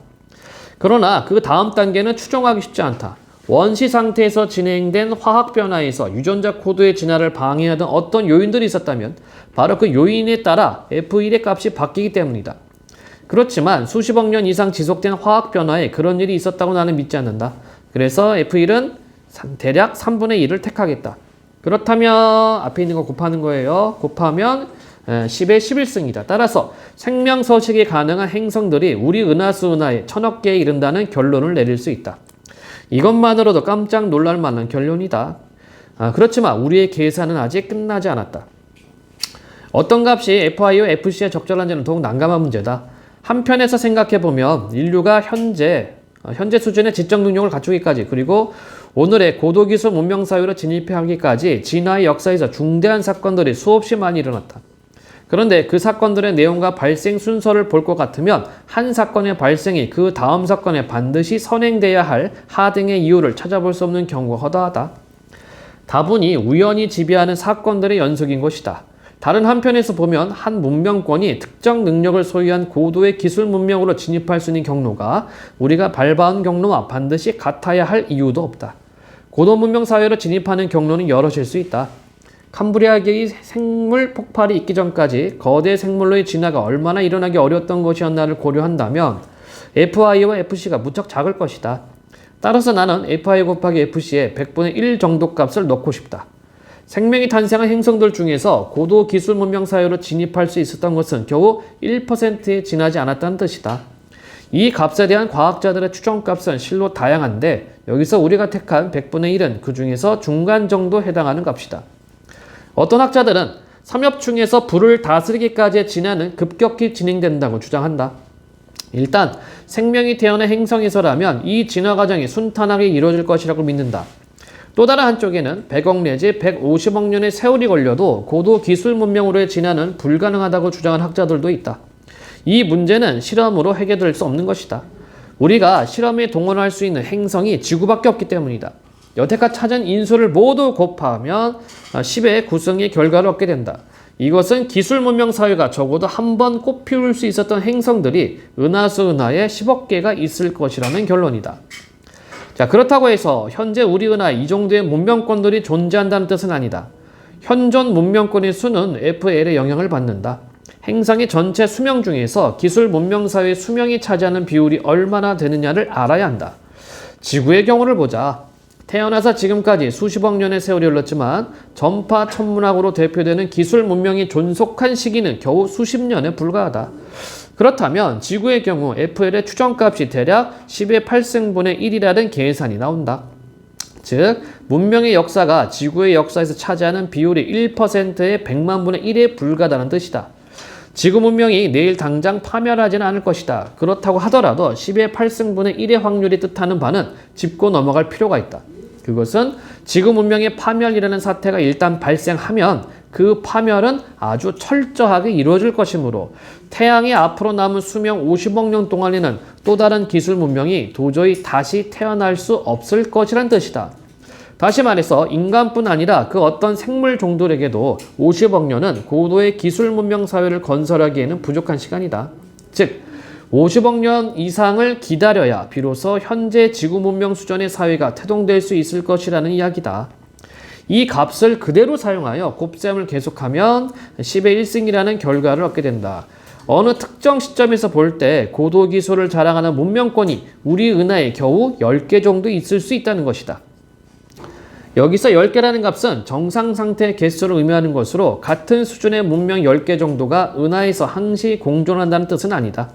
그러나 그 다음 단계는 추정하기 쉽지 않다. 원시 상태에서 진행된 화학 변화에서 유전자 코드의 진화를 방해하던 어떤 요인들이 있었다면 바로 그 요인에 따라 F1의 값이 바뀌기 때문이다. 그렇지만 수십억 년 이상 지속된 화학 변화에 그런 일이 있었다고 나는 믿지 않는다. 그래서 F1은 대략 3분의 1을 택하겠다. 그렇다면 앞에 있는 거 곱하는 거예요. 곱하면 10의 11승이다. 따라서 생명 서식이 가능한 행성들이 우리 은하수 은하에 1000억 개에 이른다는 결론을 내릴 수 있다. 이것만으로도 깜짝 놀랄 만한 결론이다. 그렇지만 우리의 계산은 아직 끝나지 않았다. 어떤 값이 FI와 FC에 적절한지는 더욱 난감한 문제다. 한편에서 생각해보면 인류가 현재 수준의 지적 능력을 갖추기까지 그리고 오늘의 고도기술 문명사회로 진입하기까지 진화의 역사에서 중대한 사건들이 수없이 많이 일어났다. 그런데 그 사건들의 내용과 발생 순서를 볼 것 같으면 한 사건의 발생이 그 다음 사건에 반드시 선행돼야 할 하등의 이유를 찾아볼 수 없는 경우가 허다하다. 다분히 우연히 지배하는 사건들의 연속인 것이다. 다른 한편에서 보면 한 문명권이 특정 능력을 소유한 고도의 기술 문명으로 진입할 수 있는 경로가 우리가 밟아온 경로와 반드시 같아야 할 이유도 없다. 고도 문명 사회로 진입하는 경로는 여럿일 수 있다. 캄브리아계의 생물 폭발이 있기 전까지 거대 생물로의 진화가 얼마나 일어나기 어려웠던 것이었나를 고려한다면 FI와 FC가 무척 작을 것이다. 따라서 나는 FI 곱하기 FC에 100분의 1 정도 값을 넣고 싶다. 생명이 탄생한 행성들 중에서 고도 기술 문명 사회로 진입할 수 있었던 것은 겨우 1%에 지나지 않았다는 뜻이다. 이 값에 대한 과학자들의 추정값은 실로 다양한데 여기서 우리가 택한 100분의 1은 그 중에서 중간 정도 해당하는 값이다. 어떤 학자들은 삼엽충에서 불을 다스리기까지의 진화는 급격히 진행된다고 주장한다. 일단 생명이 태어난 행성에서라면 이 진화 과정이 순탄하게 이루어질 것이라고 믿는다. 또 다른 한쪽에는 100억 내지 150억 년의 세월이 걸려도 고도 기술 문명으로의 진화는 불가능하다고 주장하는 학자들도 있다. 이 문제는 실험으로 해결될 수 없는 것이다. 우리가 실험에 동원할 수 있는 행성이 지구밖에 없기 때문이다. 여태까지 찾은 인수를 모두 곱하면 10의 9승의 결과를 얻게 된다. 이것은 기술 문명 사회가 적어도 한 번 꽃피울 수 있었던 행성들이 은하수 은하에 10억 개가 있을 것이라는 결론이다. 자, 그렇다고 해서 현재 우리 은하에 이 정도의 문명권들이 존재한다는 뜻은 아니다. 현존 문명권의 수는 FL의 영향을 받는다. 행성의 전체 수명 중에서 기술 문명 사회의 수명이 차지하는 비율이 얼마나 되느냐를 알아야 한다. 지구의 경우를 보자. 태어나서 지금까지 수십억 년의 세월이 흘렀지만 전파 천문학으로 대표되는 기술 문명이 존속한 시기는 겨우 수십 년에 불과하다. 그렇다면 지구의 경우 FL의 추정값이 대략 10의 8승분의 1이라는 계산이 나온다. 즉 문명의 역사가 지구의 역사에서 차지하는 비율이 1%의 100만 분의 1에 불과하다는 뜻이다. 지구 문명이 내일 당장 파멸하지는 않을 것이다. 그렇다고 하더라도 10의 8승분의 1의 확률이 뜻하는 바는 짚고 넘어갈 필요가 있다. 그것은 지구 문명의 파멸이라는 사태가 일단 발생하면 그 파멸은 아주 철저하게 이루어질 것이므로 태양의 앞으로 남은 수명 50억 년 동안에는 또 다른 기술 문명이 도저히 다시 태어날 수 없을 것이란 뜻이다. 다시 말해서 인간뿐 아니라 그 어떤 생물 종들에게도 50억 년은 고도의 기술 문명 사회를 건설하기에는 부족한 시간이다. 즉 50억 년 이상을 기다려야 비로소 현재 지구 문명 수준의 사회가 태동될 수 있을 것이라는 이야기다. 이 값을 그대로 사용하여 곱셈을 계속하면 10의 1승이라는 결과를 얻게 된다. 어느 특정 시점에서 볼 때 고도 기술을 자랑하는 문명권이 우리 은하에 겨우 10개 정도 있을 수 있다는 것이다. 여기서 10개라는 값은 정상 상태의 개수를 의미하는 것으로 같은 수준의 문명 10개 정도가 은하에서 항시 공존한다는 뜻은 아니다.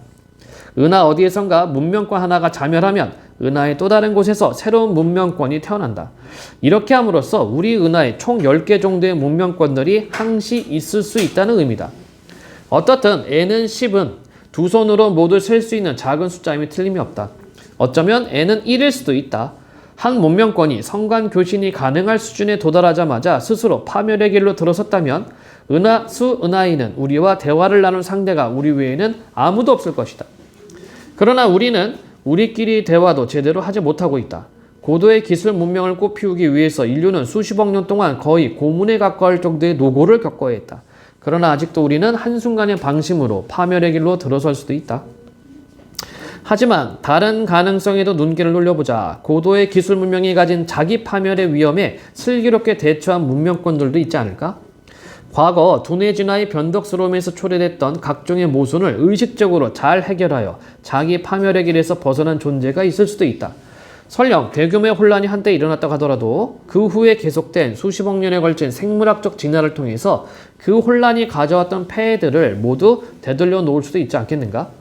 은하 어디에선가 문명권 하나가 자멸하면 은하의 또 다른 곳에서 새로운 문명권이 태어난다. 이렇게 함으로써 우리 은하에 총 10개 정도의 문명권들이 항시 있을 수 있다는 의미다. 어떻든 n은 10은 두 손으로 모두 셀 수 있는 작은 숫자임이 틀림이 없다. 어쩌면 n은 1일 수도 있다. 한 문명권이 성관 교신이 가능할 수준에 도달하자마자 스스로 파멸의 길로 들어섰다면 은하이는 우리와 대화를 나눌 상대가 우리 외에는 아무도 없을 것이다. 그러나 우리는 우리끼리 대화도 제대로 하지 못하고 있다. 고도의 기술 문명을 꽃피우기 위해서 인류는 수십억 년 동안 거의 고문에 가까울 정도의 노고를 겪어야 했다. 그러나 아직도 우리는 한순간의 방심으로 파멸의 길로 들어설 수도 있다. 하지만 다른 가능성에도 눈길을 돌려보자. 고도의 기술 문명이 가진 자기 파멸의 위험에 슬기롭게 대처한 문명권들도 있지 않을까? 과거 두뇌 진화의 변덕스러움에서 초래됐던 각종의 모순을 의식적으로 잘 해결하여 자기 파멸의 길에서 벗어난 존재가 있을 수도 있다. 설령 대규모의 혼란이 한때 일어났다고 하더라도 그 후에 계속된 수십억 년에 걸친 생물학적 진화를 통해서 그 혼란이 가져왔던 폐해들을 모두 되돌려 놓을 수도 있지 않겠는가?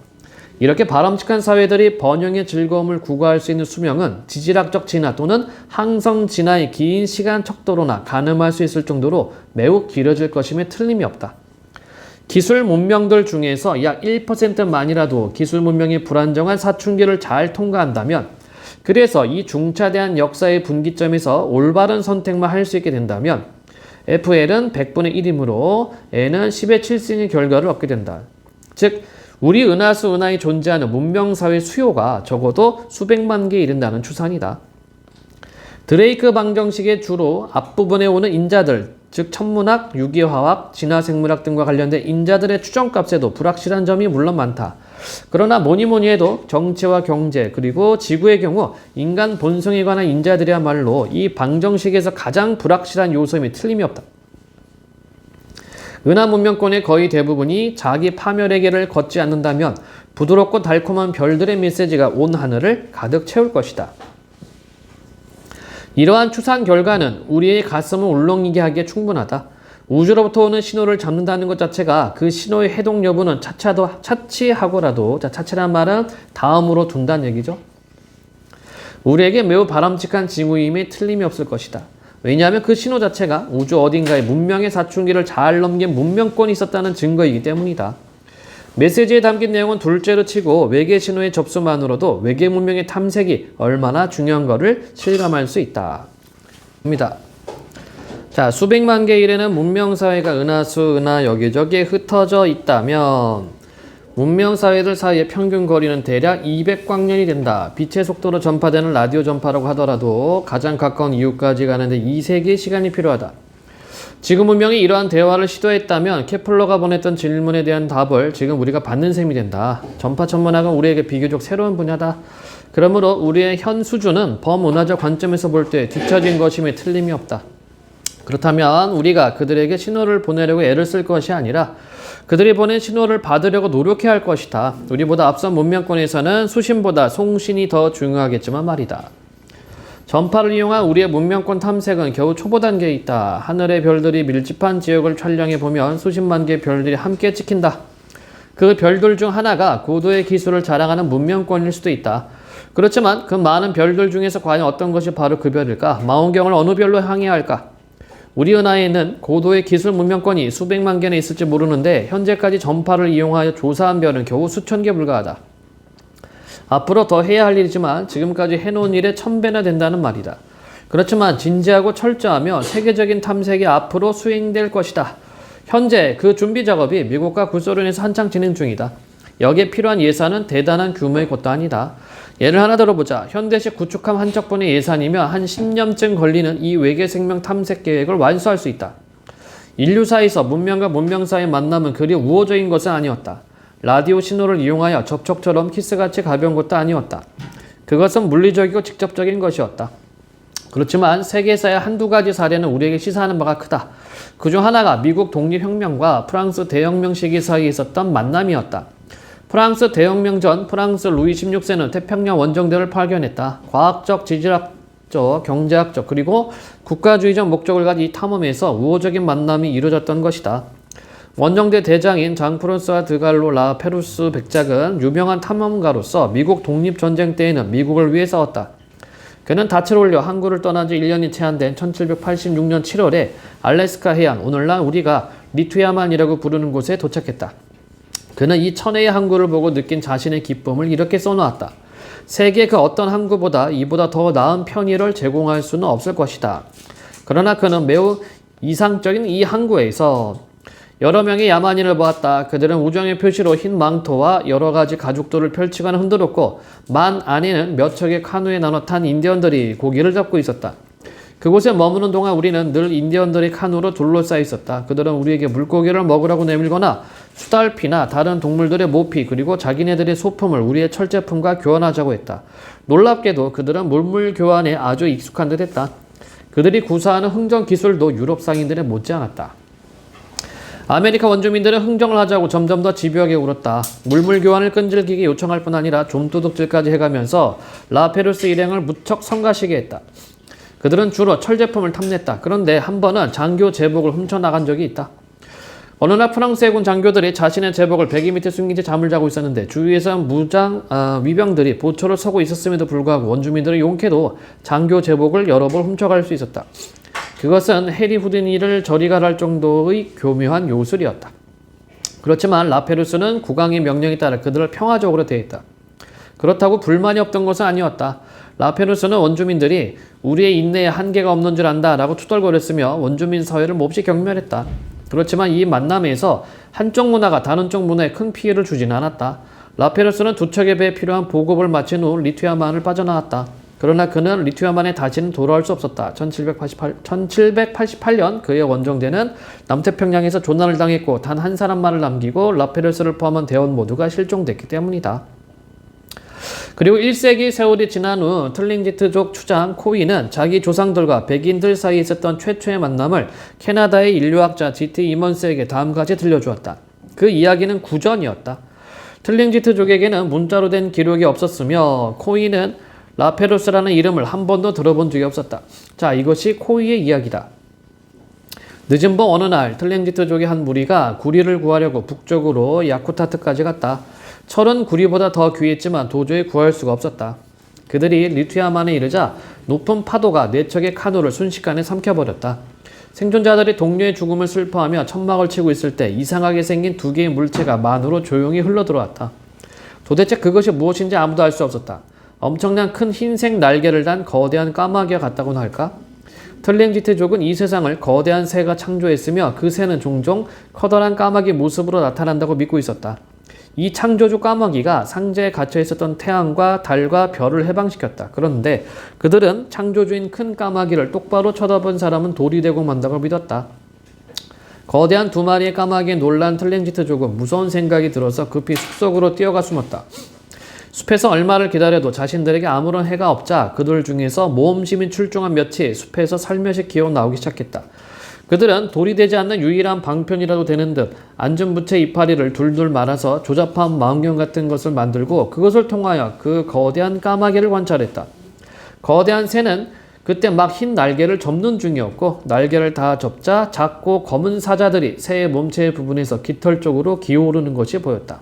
이렇게 바람직한 사회들이 번영의 즐거움을 구가할 수 있는 수명은 지질학적 진화 또는 항성 진화의 긴 시간 척도로나 가늠할 수 있을 정도로 매우 길어질 것임에 틀림이 없다. 기술 문명들 중에서 약 1%만이라도 기술 문명이 불안정한 사춘기를 잘 통과한다면, 그래서 이 중차대한 역사의 분기점에서 올바른 선택만 할 수 있게 된다면 FL은 100분의 1이므로 N은 10의 7승의 결과를 얻게 된다. 즉 우리 은하수 은하에 존재하는 문명사회 수요가 적어도 수백만 개에 이른다는 추산이다. 드레이크 방정식의 주로 앞부분에 오는 인자들, 즉 천문학, 유기화학, 진화생물학 등과 관련된 인자들의 추정값에도 불확실한 점이 물론 많다. 그러나 뭐니 해도 정치와 경제 그리고 지구의 경우 인간 본성에 관한 인자들이야말로 이 방정식에서 가장 불확실한 요소임이 틀림이 없다. 은하 문명권의 거의 대부분이 자기 파멸의 길을 걷지 않는다면 부드럽고 달콤한 별들의 메시지가 온 하늘을 가득 채울 것이다. 이러한 추산 결과는 우리의 가슴을 울렁이게 하기에 충분하다. 우주로부터 오는 신호를 잡는다는 것 자체가 그 신호의 해독 여부는 차치하고라도, 차치란 말은 다음으로 둔다는 얘기죠. 우리에게 매우 바람직한 징후임에 틀림이 없을 것이다. 왜냐하면 그 신호 자체가 우주 어딘가에 문명의 사춘기를 잘 넘긴 문명권이 있었다는 증거이기 때문이다. 메시지에 담긴 내용은 둘째로 치고 외계 신호의 접수만으로도 외계 문명의 탐색이 얼마나 중요한 것을 실감할 수 있다. 입니다. 자, 수백만 개 이래는 문명사회가 은하수, 은하 여기저기에 흩어져 있다면 문명사회들 사이의 평균 거리는 대략 200광년이 된다. 빛의 속도로 전파되는 라디오 전파라고 하더라도 가장 가까운 이웃까지 가는데 2세기의 시간이 필요하다. 지금 문명이 이러한 대화를 시도했다면 케플러가 보냈던 질문에 대한 답을 지금 우리가 받는 셈이 된다. 전파 천문학은 우리에게 비교적 새로운 분야다. 그러므로 우리의 현 수준은 범은하적 관점에서 볼 때 뒤처진 것임에 틀림이 없다. 그렇다면 우리가 그들에게 신호를 보내려고 애를 쓸 것이 아니라 그들이 보낸 신호를 받으려고 노력해야 할 것이다. 우리보다 앞선 문명권에서는 수신보다 송신이 더 중요하겠지만 말이다. 전파를 이용한 우리의 문명권 탐색은 겨우 초보 단계에 있다. 하늘의 별들이 밀집한 지역을 촬영해 보면 수십만 개의 별들이 함께 찍힌다. 그 별들 중 하나가 고도의 기술을 자랑하는 문명권일 수도 있다. 그렇지만 그 많은 별들 중에서 과연 어떤 것이 바로 그 별일까? 망원경을 어느 별로 향해야 할까? 우리 은하에는 고도의 기술 문명권이 수백만 개나 있을지 모르는데 현재까지 전파를 이용하여 조사한 별은 겨우 수천 개 불과하다. 앞으로 더 해야 할 일이지만 지금까지 해놓은 일의 1000배나 된다는 말이다. 그렇지만 진지하고 철저하며 세계적인 탐색이 앞으로 수행될 것이다. 현재 그 준비 작업이 미국과 구소련에서 한창 진행 중이다. 여기에 필요한 예산은 대단한 규모의 것도 아니다. 예를 하나 들어보자. 현대식 구축함 한 척분의 예산이면 한 10년쯤 걸리는 이 외계 생명 탐색 계획을 완수할 수 있다. 인류사에서 문명과 문명 사이의 만남은 그리 우호적인 것은 아니었다. 라디오 신호를 이용하여 접촉처럼 키스같이 가벼운 것도 아니었다. 그것은 물리적이고 직접적인 것이었다. 그렇지만 세계사의 한두 가지 사례는 우리에게 시사하는 바가 크다. 그중 하나가 미국 독립혁명과 프랑스 대혁명 시기 사이에 있었던 만남이었다. 프랑스 대혁명 전 프랑스 루이 16세는 태평양 원정대를 발견했다. 과학적, 지질학적, 경제학적 그리고 국가주의적 목적을 가진 이 탐험에서 우호적인 만남이 이루어졌던 것이다. 원정대 대장인 장프란수아 드갈로 라 페루스 백작은 유명한 탐험가로서 미국 독립전쟁 때에는 미국을 위해 싸웠다. 그는 닻을 올려 항구를 떠난 지 1년이 채 안 된 1786년 7월에 알래스카 해안, 오늘날 우리가 리투야만이라고 부르는 곳에 도착했다. 그는 이 천혜의 항구를 보고 느낀 자신의 기쁨을 이렇게 써놓았다. 세계 그 어떤 항구보다 이보다 더 나은 편의를 제공할 수는 없을 것이다. 그러나 그는 매우 이상적인 이 항구에서 여러 명의 야만인을 보았다. 그들은 우정의 표시로 흰 망토와 여러 가지 가죽돌을 펼치거나 흔들었고 만 안에는 몇 척의 카누에 나눠 탄 인디언들이 고기를 잡고 있었다. 그곳에 머무는 동안 우리는 늘 인디언들의 카누로 둘러싸여 있었다. 그들은 우리에게 물고기를 먹으라고 내밀거나 수달피나 다른 동물들의 모피 그리고 자기네들의 소품을 우리의 철제품과 교환하자고 했다. 놀랍게도 그들은 물물 교환에 아주 익숙한 듯 했다. 그들이 구사하는 흥정 기술도 유럽 상인들에 못지않았다. 아메리카 원주민들은 흥정을 하자고 점점 더 집요하게 굴었다. 물물 교환을 끈질기게 요청할 뿐 아니라 좀도둑질까지 해가면서 라페루스 일행을 무척 성가시게 했다. 그들은 주로 철제품을 탐냈다. 그런데 한 번은 장교 제복을 훔쳐나간 적이 있다. 어느 날 프랑스 해군 장교들이 자신의 제복을 베개 밑에 숨긴 채 잠을 자고 있었는데 주위에서는 위병들이 보초를 서고 있었음에도 불구하고 원주민들은 용케도 장교 제복을 여러 벌 훔쳐갈 수 있었다. 그것은 해리 후드니를 저리 가랄 정도의 교묘한 요술이었다. 그렇지만 라페루스는 국왕의 명령에 따라 그들을 평화적으로 대했다. 그렇다고 불만이 없던 것은 아니었다. 라페루스는 원주민들이 우리의 인내에 한계가 없는 줄 안다 라고 투덜거렸으며 원주민 사회를 몹시 경멸했다. 그렇지만 이 만남에서 한쪽 문화가 다른 쪽 문화에 큰 피해를 주지는 않았다. 라페루스는 두 척의 배에 필요한 보급을 마친 후 리투야만을 빠져나왔다. 그러나 그는 리투야만에 다시는 돌아올 수 없었다. 1788년 그의 원정대는 남태평양에서 조난을 당했고 단 한 사람만을 남기고 라페루스를 포함한 대원 모두가 실종됐기 때문이다. 그리고 1세기 세월이 지난 후 틀링지트족 추장 코이는 자기 조상들과 백인들 사이에 있었던 최초의 만남을 캐나다의 인류학자 G.T. 이먼스에게 다음같이 들려주었다. 그 이야기는 구전이었다. 틀링지트족에게는 문자로 된 기록이 없었으며 코이는 라페루스라는 이름을 한 번도 들어본 적이 없었다. 자, 이것이 코이의 이야기다. 늦은 밤 어느 날 틀링지트족의 한 무리가 구리를 구하려고 북쪽으로 야쿠타트까지 갔다. 철은 구리보다 더 귀했지만 도저히 구할 수가 없었다. 그들이 리투야만에 이르자 높은 파도가 네 척의 카누를 순식간에 삼켜버렸다. 생존자들이 동료의 죽음을 슬퍼하며 천막을 치고 있을 때 이상하게 생긴 두 개의 물체가 만으로 조용히 흘러들어왔다. 도대체 그것이 무엇인지 아무도 알 수 없었다. 엄청난 큰 흰색 날개를 단 거대한 까마귀와 같다고나 할까? 틀링지트족은 이 세상을 거대한 새가 창조했으며 그 새는 종종 커다란 까마귀 모습으로 나타난다고 믿고 있었다. 이 창조주 까마귀가 상자에 갇혀 있었던 태양과 달과 별을 해방시켰다. 그런데 그들은 창조주인 큰 까마귀를 똑바로 쳐다본 사람은 돌이 되고 만다고 믿었다. 거대한 두 마리의 까마귀에 놀란 틀링지트족은 무서운 생각이 들어서 급히 숲속으로 뛰어가 숨었다. 숲에서 얼마를 기다려도 자신들에게 아무런 해가 없자 그들 중에서 모험심이 출중한 몇이 숲에서 살며시 기어 나오기 시작했다. 그들은 돌이 되지 않는 유일한 방편이라도 되는 듯 앉은 부채 이파리를 둘둘 말아서 조잡한 망경 같은 것을 만들고 그것을 통하여 그 거대한 까마귀를 관찰했다. 거대한 새는 그때 막 흰 날개를 접는 중이었고 날개를 다 접자 작고 검은 사자들이 새의 몸체 부분에서 깃털 쪽으로 기어오르는 것이 보였다.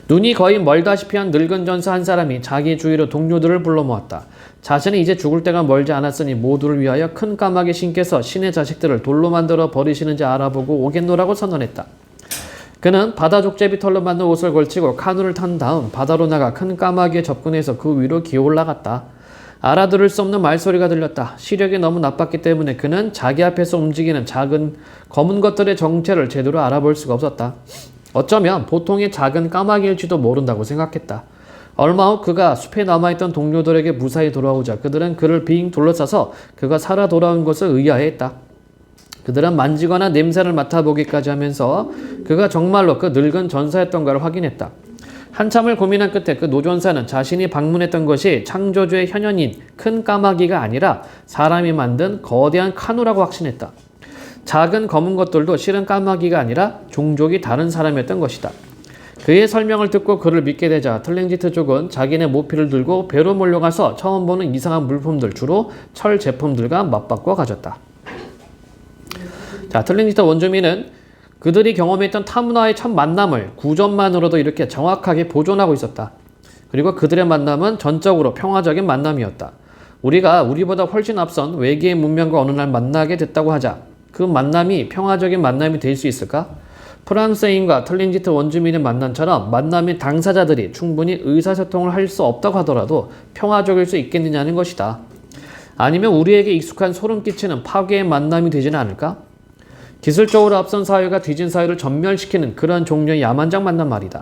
눈이 거의 멀다시피 한 늙은 전사 한 사람이 자기 주위로 동료들을 불러 모았다. 자신은 이제 죽을 때가 멀지 않았으니 모두를 위하여 큰 까마귀 신께서 신의 자식들을 돌로 만들어 버리시는지 알아보고 오겠노라고 선언했다. 그는 바다 족제비 털로 만든 옷을 걸치고 카누를 탄 다음 바다로 나가 큰 까마귀에 접근해서 그 위로 기어 올라갔다. 알아들을 수 없는 말소리가 들렸다. 시력이 너무 나빴기 때문에 그는 자기 앞에서 움직이는 작은 검은 것들의 정체를 제대로 알아볼 수가 없었다. 어쩌면 보통의 작은 까마귀일지도 모른다고 생각했다. 얼마 후 그가 숲에 남아있던 동료들에게 무사히 돌아오자 그들은 그를 빙 둘러싸서 그가 살아 돌아온 것을 의아해했다. 그들은 만지거나 냄새를 맡아보기까지 하면서 그가 정말로 그 늙은 전사였던가를 확인했다. 한참을 고민한 끝에 그 노전사는 자신이 방문했던 것이 창조주의 현현인 큰 까마귀가 아니라 사람이 만든 거대한 카누라고 확신했다. 작은 검은 것들도 실은 까마귀가 아니라 종족이 다른 사람이었던 것이다. 그의 설명을 듣고 그를 믿게 되자 틀링지트족은 자기네 모피를 들고 배로 몰려가서 처음 보는 이상한 물품들, 주로 철 제품들과 맞바꿔 가졌다. 자, 틀링지트 원주민은 그들이 경험했던 타문화의 첫 만남을 구전만으로도 이렇게 정확하게 보존하고 있었다. 그리고 그들의 만남은 전적으로 평화적인 만남이었다. 우리가 우리보다 훨씬 앞선 외계의 문명과 어느 날 만나게 됐다고 하자. 그 만남이 평화적인 만남이 될 수 있을까? 프랑스인과 틀린지트 원주민의 만남처럼 만남의 당사자들이 충분히 의사소통을 할 수 없다고 하더라도 평화적일 수 있겠느냐는 것이다. 아니면 우리에게 익숙한 소름 끼치는 파괴의 만남이 되지는 않을까? 기술적으로 앞선 사회가 뒤진 사회를 전멸시키는 그런 종류의 야만장 만남 말이다.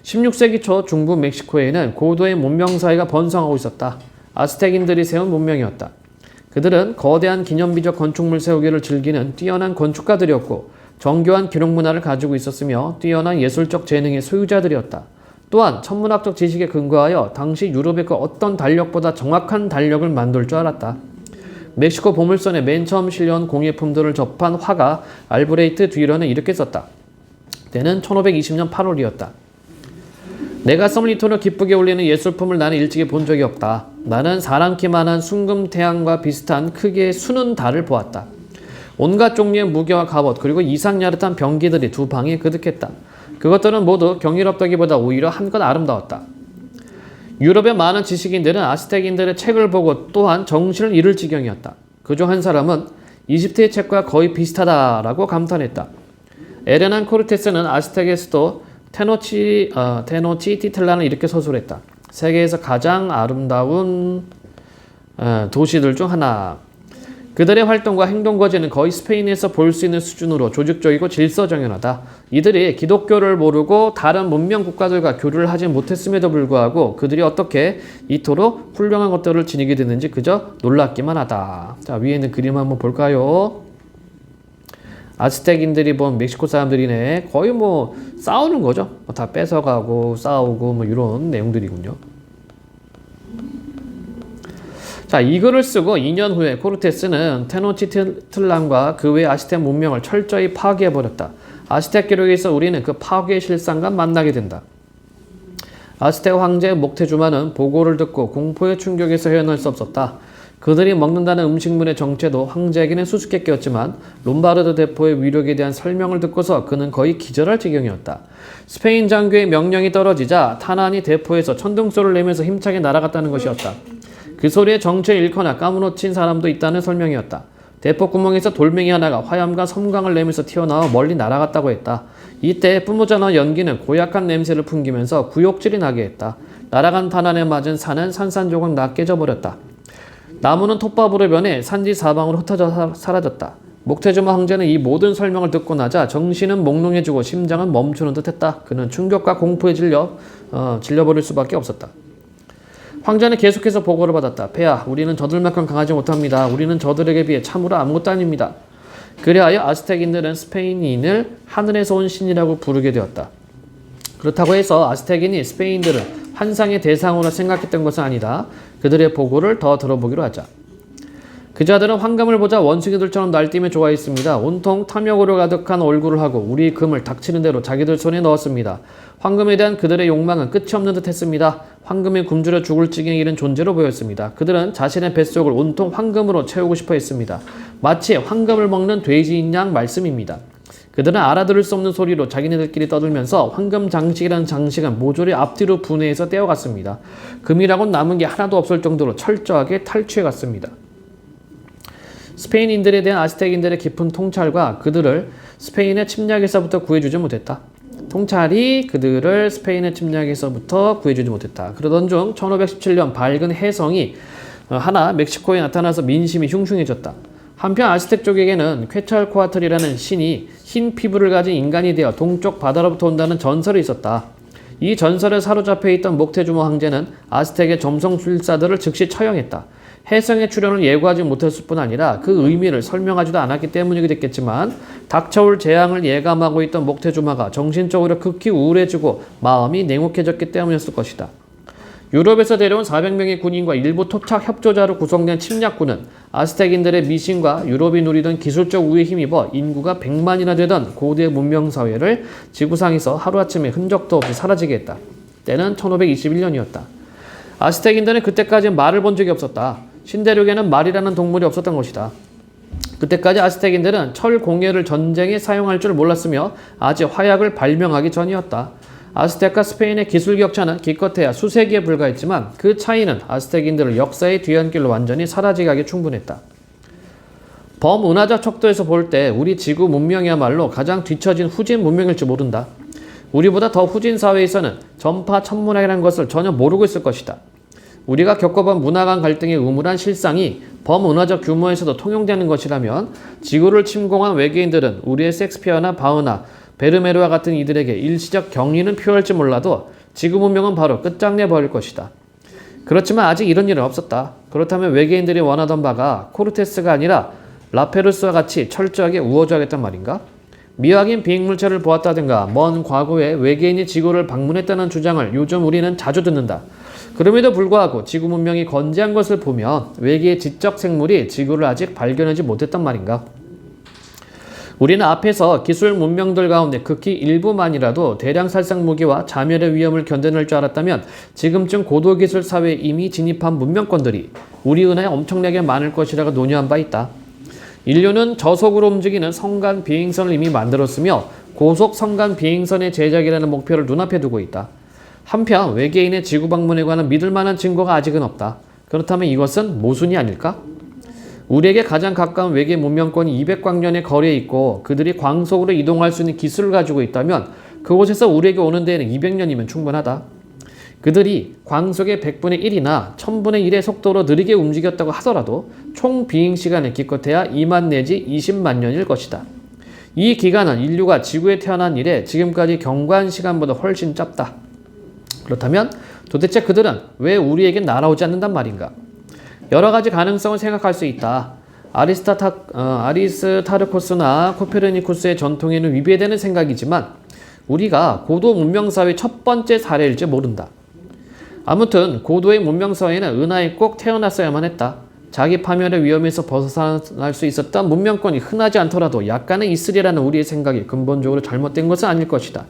16세기 초 중부 멕시코에는 고도의 문명사회가 번성하고 있었다. 아스텍인들이 세운 문명이었다. 그들은 거대한 기념비적 건축물 세우기를 즐기는 뛰어난 건축가들이었고 정교한 기록 문화를 가지고 있었으며 뛰어난 예술적 재능의 소유자들이었다. 또한 천문학적 지식에 근거하여 당시 유럽의 그 어떤 달력보다 정확한 달력을 만들 줄 알았다. 멕시코 보물선에 맨 처음 실려온 공예품들을 접한 화가 알브레이트 듀러는 이렇게 썼다. 때는 1520년 8월이었다. 내가 썸리톤을 기쁘게 올리는 예술품을 나는 일찍이 본 적이 없다. 나는 사람키만한 숭금 태양과 비슷한 크기의 수는 달을 보았다. 온갖 종류의 무게와 갑옷 그리고 이상야릇한 병기들이 두 방에 그득했다. 그것들은 모두 경이롭다기보다 오히려 한껏 아름다웠다. 유럽의 많은 지식인들은 아스텍인들의 책을 보고 또한 정신을 잃을 지경이었다. 그중 한 사람은 이집트의 책과 거의 비슷하다라고 감탄했다. 에르난 코르테스는 아스텍의 수도 테노치티틀란을 이렇게 서술했다. 세계에서 가장 아름다운 도시들 중 하나. 그들의 활동과 행동 거지는 거의 스페인에서 볼 수 있는 수준으로 조직적이고 질서정연하다. 이들이 기독교를 모르고 다른 문명 국가들과 교류를 하지 못했음에도 불구하고 그들이 어떻게 이토록 훌륭한 것들을 지니게 됐는지 그저 놀랍기만 하다. 자, 위에 있는 그림 한번 볼까요? 아스텍인들이 본 멕시코 사람들이네. 거의 뭐 싸우는 거죠. 다 뺏어가고 싸우고 뭐 이런 내용들이군요. 자, 이 글을 쓰고 2년 후에 코르테스는 테노치틀란과 그 외 아스텍 문명을 철저히 파괴해버렸다. 아스텍 기록에서 우리는 그 파괴의 실상과 만나게 된다. 아스텍 황제 목테주마는 보고를 듣고 공포의 충격에서 헤어날 수 없었다. 그들이 먹는다는 음식물의 정체도 황제에게는 수수께끼였지만 롬바르드 대포의 위력에 대한 설명을 듣고서 그는 거의 기절할 지경이었다. 스페인 장교의 명령이 떨어지자 타난이 대포에서 천둥소리를 내면서 힘차게 날아갔다는 것이었다. 그 소리에 정체를 잃거나 까무러친 사람도 있다는 설명이었다. 대포 구멍에서 돌멩이 하나가 화염과 섬광을 내면서 튀어나와 멀리 날아갔다고 했다. 이때 뿜어져 나온 연기는 고약한 냄새를 풍기면서 구역질이 나게 했다. 날아간 탄환에 맞은 산은 산산조각 낫게 져버렸다. 나무는 톱밥으로 변해 산지 사방으로 흩어져 사라졌다. 목테주마 황제는 이 모든 설명을 듣고 나자 정신은 몽롱해지고 심장은 멈추는 듯했다. 그는 충격과 공포에 질려버릴 수밖에 없었다. 황제는 계속해서 보고를 받았다. 폐하, 우리는 저들만큼 강하지 못합니다. 우리는 저들에게 비해 참으로 아무것도 아닙니다. 그리하여 아스텍인들은 스페인인을 하늘에서 온 신이라고 부르게 되었다. 그렇다고 해서 아스텍인이 스페인들을 환상의 대상으로 생각했던 것은 아니다. 그들의 보고를 더 들어보기로 하자. 그자들은 황금을 보자 원숭이들처럼 날뛰며 좋아했습니다. 온통 탐욕으로 가득한 얼굴을 하고 우리 금을 닥치는 대로 자기들 손에 넣었습니다. 황금에 대한 그들의 욕망은 끝이 없는 듯 했습니다. 황금에 굶주려 죽을 지경에 이른 존재로 보였습니다. 그들은 자신의 뱃속을 온통 황금으로 채우고 싶어 했습니다. 마치 황금을 먹는 돼지인 양 말씀입니다. 그들은 알아들을 수 없는 소리로 자기네들끼리 떠들면서 황금 장식이라는 장식은 모조리 앞뒤로 분해해서 떼어갔습니다. 금이라곤 남은 게 하나도 없을 정도로 철저하게 탈취해갔습니다. 스페인인들에 대한 아스텍인들의 깊은 통찰과 그들을 스페인의 침략에서부터 구해주지 못했다. 통찰이 그들을 스페인의 침략에서부터 구해주지 못했다. 그러던 중 1517년 밝은 혜성이 하나 멕시코에 나타나서 민심이 흉흉해졌다. 한편 아스텍 쪽에게는 퀘찰코아틀이라는 신이 흰 피부를 가진 인간이 되어 동쪽 바다로부터 온다는 전설이 있었다. 이 전설에 사로잡혀 있던 목테주마 황제는 아스텍의 점성술사들을 즉시 처형했다. 혜성의 출현을 예고하지 못했을 뿐 아니라 그 의미를 설명하지도 않았기 때문이게 됐겠지만 닥쳐올 재앙을 예감하고 있던 목테주마가 정신적으로 극히 우울해지고 마음이 냉혹해졌기 때문이었을 것이다. 유럽에서 데려온 400명의 군인과 일부 토착 협조자로 구성된 침략군은 아스텍인들의 미신과 유럽이 누리던 기술적 우위에 힘입어 인구가 100만이나 되던 고대 문명사회를 지구상에서 하루아침에 흔적도 없이 사라지게 했다. 때는 1521년이었다. 아스텍인들은 그때까지 말을 본 적이 없었다. 신대륙에는 말이라는 동물이 없었던 것이다. 그때까지 아스텍인들은 철 공예를 전쟁에 사용할 줄 몰랐으며 아직 화약을 발명하기 전이었다. 아스텍과 스페인의 기술 격차는 기껏해야 수세기에 불과했지만 그 차이는 아스텍인들을 역사의 뒤안길로 완전히 사라지게 하기 충분했다. 범은하적 척도에서 볼 때 우리 지구 문명이야말로 가장 뒤처진 후진 문명일지 모른다. 우리보다 더 후진 사회에서는 전파 천문학이라는 것을 전혀 모르고 있을 것이다. 우리가 겪어본 문화 간 갈등의 음울한 실상이 범은하적 규모에서도 통용되는 것이라면 지구를 침공한 외계인들은 우리의 섹스피어나 바흐나, 베르메르와 같은 이들에게 일시적 경의는 표할지 몰라도 지구 문명은 바로 끝장내 버릴 것이다. 그렇지만 아직 이런 일은 없었다. 그렇다면 외계인들이 원하던 바가 코르테스가 아니라 라페루스와 같이 철저하게 우호적이었단 말인가? 미확인 비행물체를 보았다든가 먼 과거에 외계인이 지구를 방문했다는 주장을 요즘 우리는 자주 듣는다. 그럼에도 불구하고 지구 문명이 건재한 것을 보면 외계의 지적 생물이 지구를 아직 발견하지 못했단 말인가? 우리는 앞에서 기술 문명들 가운데 극히 일부만이라도 대량 살상 무기와 자멸의 위험을 견뎌낼 줄 알았다면 지금쯤 고도기술 사회에 이미 진입한 문명권들이 우리 은하에 엄청나게 많을 것이라고 논의한 바 있다. 인류는 저속으로 움직이는 성간 비행선을 이미 만들었으며 고속 성간 비행선의 제작이라는 목표를 눈앞에 두고 있다. 한편 외계인의 지구 방문에 관한 믿을 만한 증거가 아직은 없다. 그렇다면 이것은 모순이 아닐까? 우리에게 가장 가까운 외계 문명권이 200광년의 거리에 있고 그들이 광속으로 이동할 수 있는 기술을 가지고 있다면 그곳에서 우리에게 오는 데에는 200년이면 충분하다. 그들이 광속의 100분의 1이나 1000분의 1의 속도로 느리게 움직였다고 하더라도 총 비행시간은 기껏해야 2만 내지 20만 년일 것이다. 이 기간은 인류가 지구에 태어난 이래 지금까지 경과한 시간보다 훨씬 짧다. 그렇다면 도대체 그들은 왜 우리에게 날아오지 않는단 말인가? 여러 가지 가능성을 생각할 수 있다. 아리스타르코스나 코페르니쿠스의 전통에는 위배되는 생각이지만 우리가 고도 문명사회의 첫 번째 사례일지 모른다. 아무튼 고도의 문명사회는 은하에 꼭 태어났어야만 했다. 자기 파멸의 위험에서 벗어날 수 있었던 문명권이 흔하지 않더라도 약간은 있으리라는 우리의 생각이 근본적으로 잘못된 것은 아닐 것이다.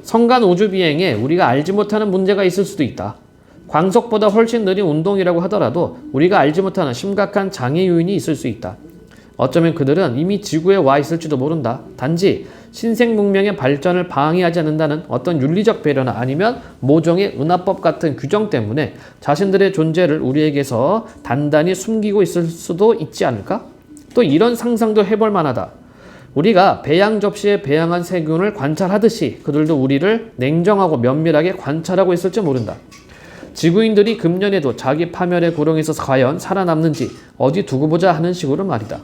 성간 우주비행에 우리가 알지 못하는 문제가 있을 수도 있다. 광속보다 훨씬 느린 운동이라고 하더라도 우리가 알지 못하는 심각한 장애 요인이 있을 수 있다. 어쩌면 그들은 이미 지구에 와 있을지도 모른다. 단지 신생 문명의 발전을 방해하지 않는다는 어떤 윤리적 배려나 아니면 모종의 은하법 같은 규정 때문에 자신들의 존재를 우리에게서 단단히 숨기고 있을 수도 있지 않을까? 또 이런 상상도 해볼 만하다. 우리가 배양 접시에 배양한 세균을 관찰하듯이 그들도 우리를 냉정하고 면밀하게 관찰하고 있을지 모른다. 지구인들이 금년에도 자기 파멸의 구렁에서 과연 살아남는지 어디 두고 보자 하는 식으로 말이다.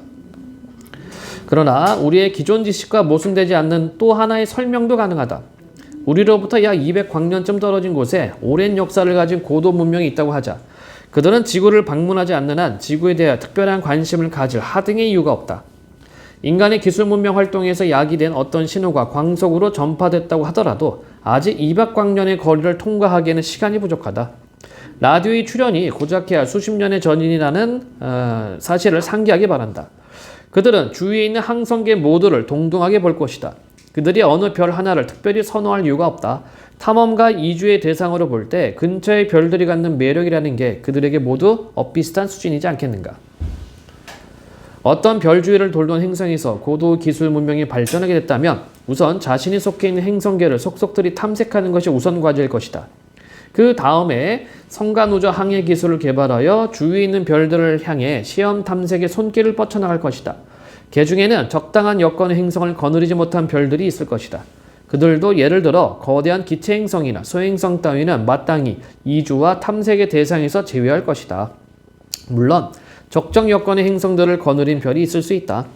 그러나 우리의 기존 지식과 모순되지 않는 또 하나의 설명도 가능하다. 우리로부터 약 200광년쯤 떨어진 곳에 오랜 역사를 가진 고도 문명이 있다고 하자. 그들은 지구를 방문하지 않는 한 지구에 대해 특별한 관심을 가질 하등의 이유가 없다. 인간의 기술 문명 활동에서 야기된 어떤 신호가 광속으로 전파됐다고 하더라도 아직 200광년의 거리를 통과하기에는 시간이 부족하다. 라디오의 출현이 고작해야 수십 년의 전이라는 사실을 상기하기 바란다. 그들은 주위에 있는 항성계 모두를 동등하게 볼 것이다. 그들이 어느 별 하나를 특별히 선호할 이유가 없다. 탐험가 이주의 대상으로 볼 때 근처의 별들이 갖는 매력이라는 게 그들에게 모두 엇비슷한 수준이지 않겠는가. 어떤 별 주위를 돌던 행성에서 고도 기술 문명이 발전하게 됐다면 우선 자신이 속해 있는 행성계를 속속들이 탐색하는 것이 우선 과제일 것이다. 그 다음에 성간우주 항해 기술을 개발하여 주위에 있는 별들을 향해 시험 탐색의 손길을 뻗쳐나갈 것이다. 그 중에는 적당한 여건의 행성을 거느리지 못한 별들이 있을 것이다. 그들도 예를 들어 거대한 기체 행성이나 소행성 따위는 마땅히 이주와 탐색의 대상에서 제외할 것이다. 물론 적정 여건의 행성들을 거느린 별이 있을 수 있다.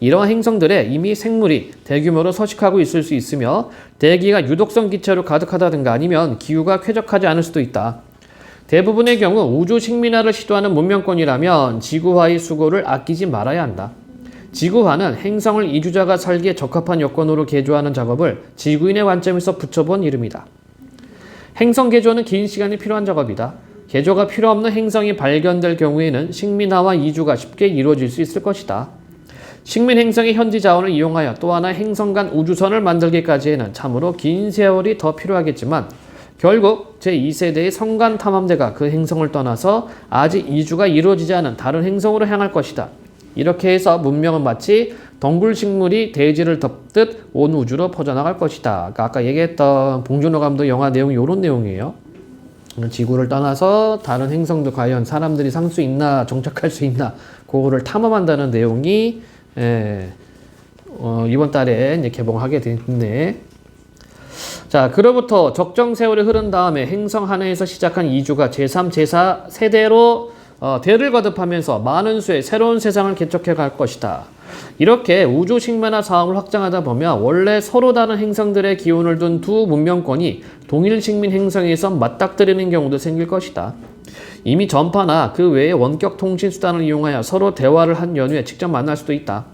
이러한 행성들에 이미 생물이 대규모로 서식하고 있을 수 있으며 대기가 유독성 기체로 가득하다든가 아니면 기후가 쾌적하지 않을 수도 있다. 대부분의 경우 우주 식민화를 시도하는 문명권이라면 지구화의 수고를 아끼지 말아야 한다. 지구화는 행성을 이주자가 살기에 적합한 여건으로 개조하는 작업을 지구인의 관점에서 붙여본 이름이다. 행성 개조는 긴 시간이 필요한 작업이다. 개조가 필요 없는 행성이 발견될 경우에는 식민화와 이주가 쉽게 이루어질 수 있을 것이다. 식민 행성의 현지 자원을 이용하여 또 하나 행성 간 우주선을 만들기까지에는 참으로 긴 세월이 더 필요하겠지만 결국 제2세대의 성간 탐험대가 그 행성을 떠나서 아직 이주가 이루어지지 않은 다른 행성으로 향할 것이다. 이렇게 해서 문명은 마치 덩굴 식물이 대지를 덮듯 온 우주로 퍼져나갈 것이다. 아까 얘기했던 봉준호 감독 영화 내용이 이런 내용이에요. 지구를 떠나서 다른 행성도 과연 사람들이 살 수 있나, 정착할 수 있나, 그거를 탐험한다는 내용이 이번 달에 이제 개봉하게 됐네. 자, 그로부터 적정 세월이 흐른 다음에 행성 하나에서 시작한 이주가 제3, 제4 세대로 대를 거듭하면서 많은 수의 새로운 세상을 개척해 갈 것이다. 이렇게 우주 식민화 사업을 확장하다 보면 원래 서로 다른 행성들의 기운을 둔 두 문명권이 동일 식민 행성에서 맞닥뜨리는 경우도 생길 것이다. 이미 전파나 그 외의 원격 통신 수단을 이용하여 서로 대화를 한 연후에 직접 만날 수도 있다.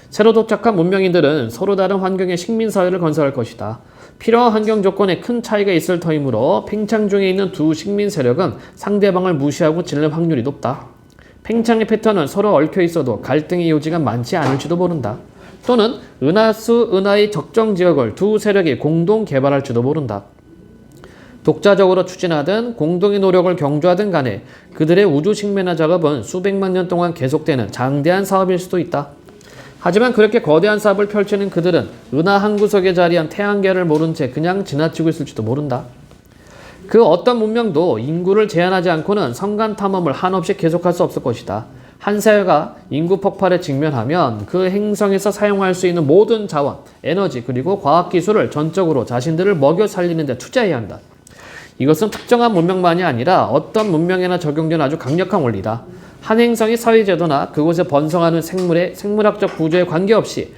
새로 도착한 문명인들은 서로 다른 환경의 식민사회를 건설할 것이다. 필요한 환경 조건에 큰 차이가 있을 터이므로 팽창 중에 있는 두 식민 세력은 상대방을 무시하고 지낼 확률이 높다. 팽창의 패턴은 서로 얽혀 있어도 갈등의 요지가 많지 않을지도 모른다. 또는 은하수 은하의 적정 지역을 두 세력이 공동 개발할지도 모른다. 독자적으로 추진하든 공동의 노력을 경주하든 간에 그들의 우주 식민화 작업은 수백만 년 동안 계속되는 장대한 사업일 수도 있다. 하지만 그렇게 거대한 사업을 펼치는 그들은 은하 한 구석에 자리한 태양계를 모른 채 그냥 지나치고 있을지도 모른다. 그 어떤 문명도 인구를 제한하지 않고는 성간 탐험을 한없이 계속할 수 없을 것이다. 한 사회가 인구 폭발에 직면하면 그 행성에서 사용할 수 있는 모든 자원, 에너지 그리고 과학기술을 전적으로 자신들을 먹여 살리는 데 투자해야 한다. 이것은 특정한 문명만이 아니라 어떤 문명에나 적용된 아주 강력한 원리다. 한 행성의 사회제도나 그곳에 번성하는 생물의 생물학적 구조에 관계없이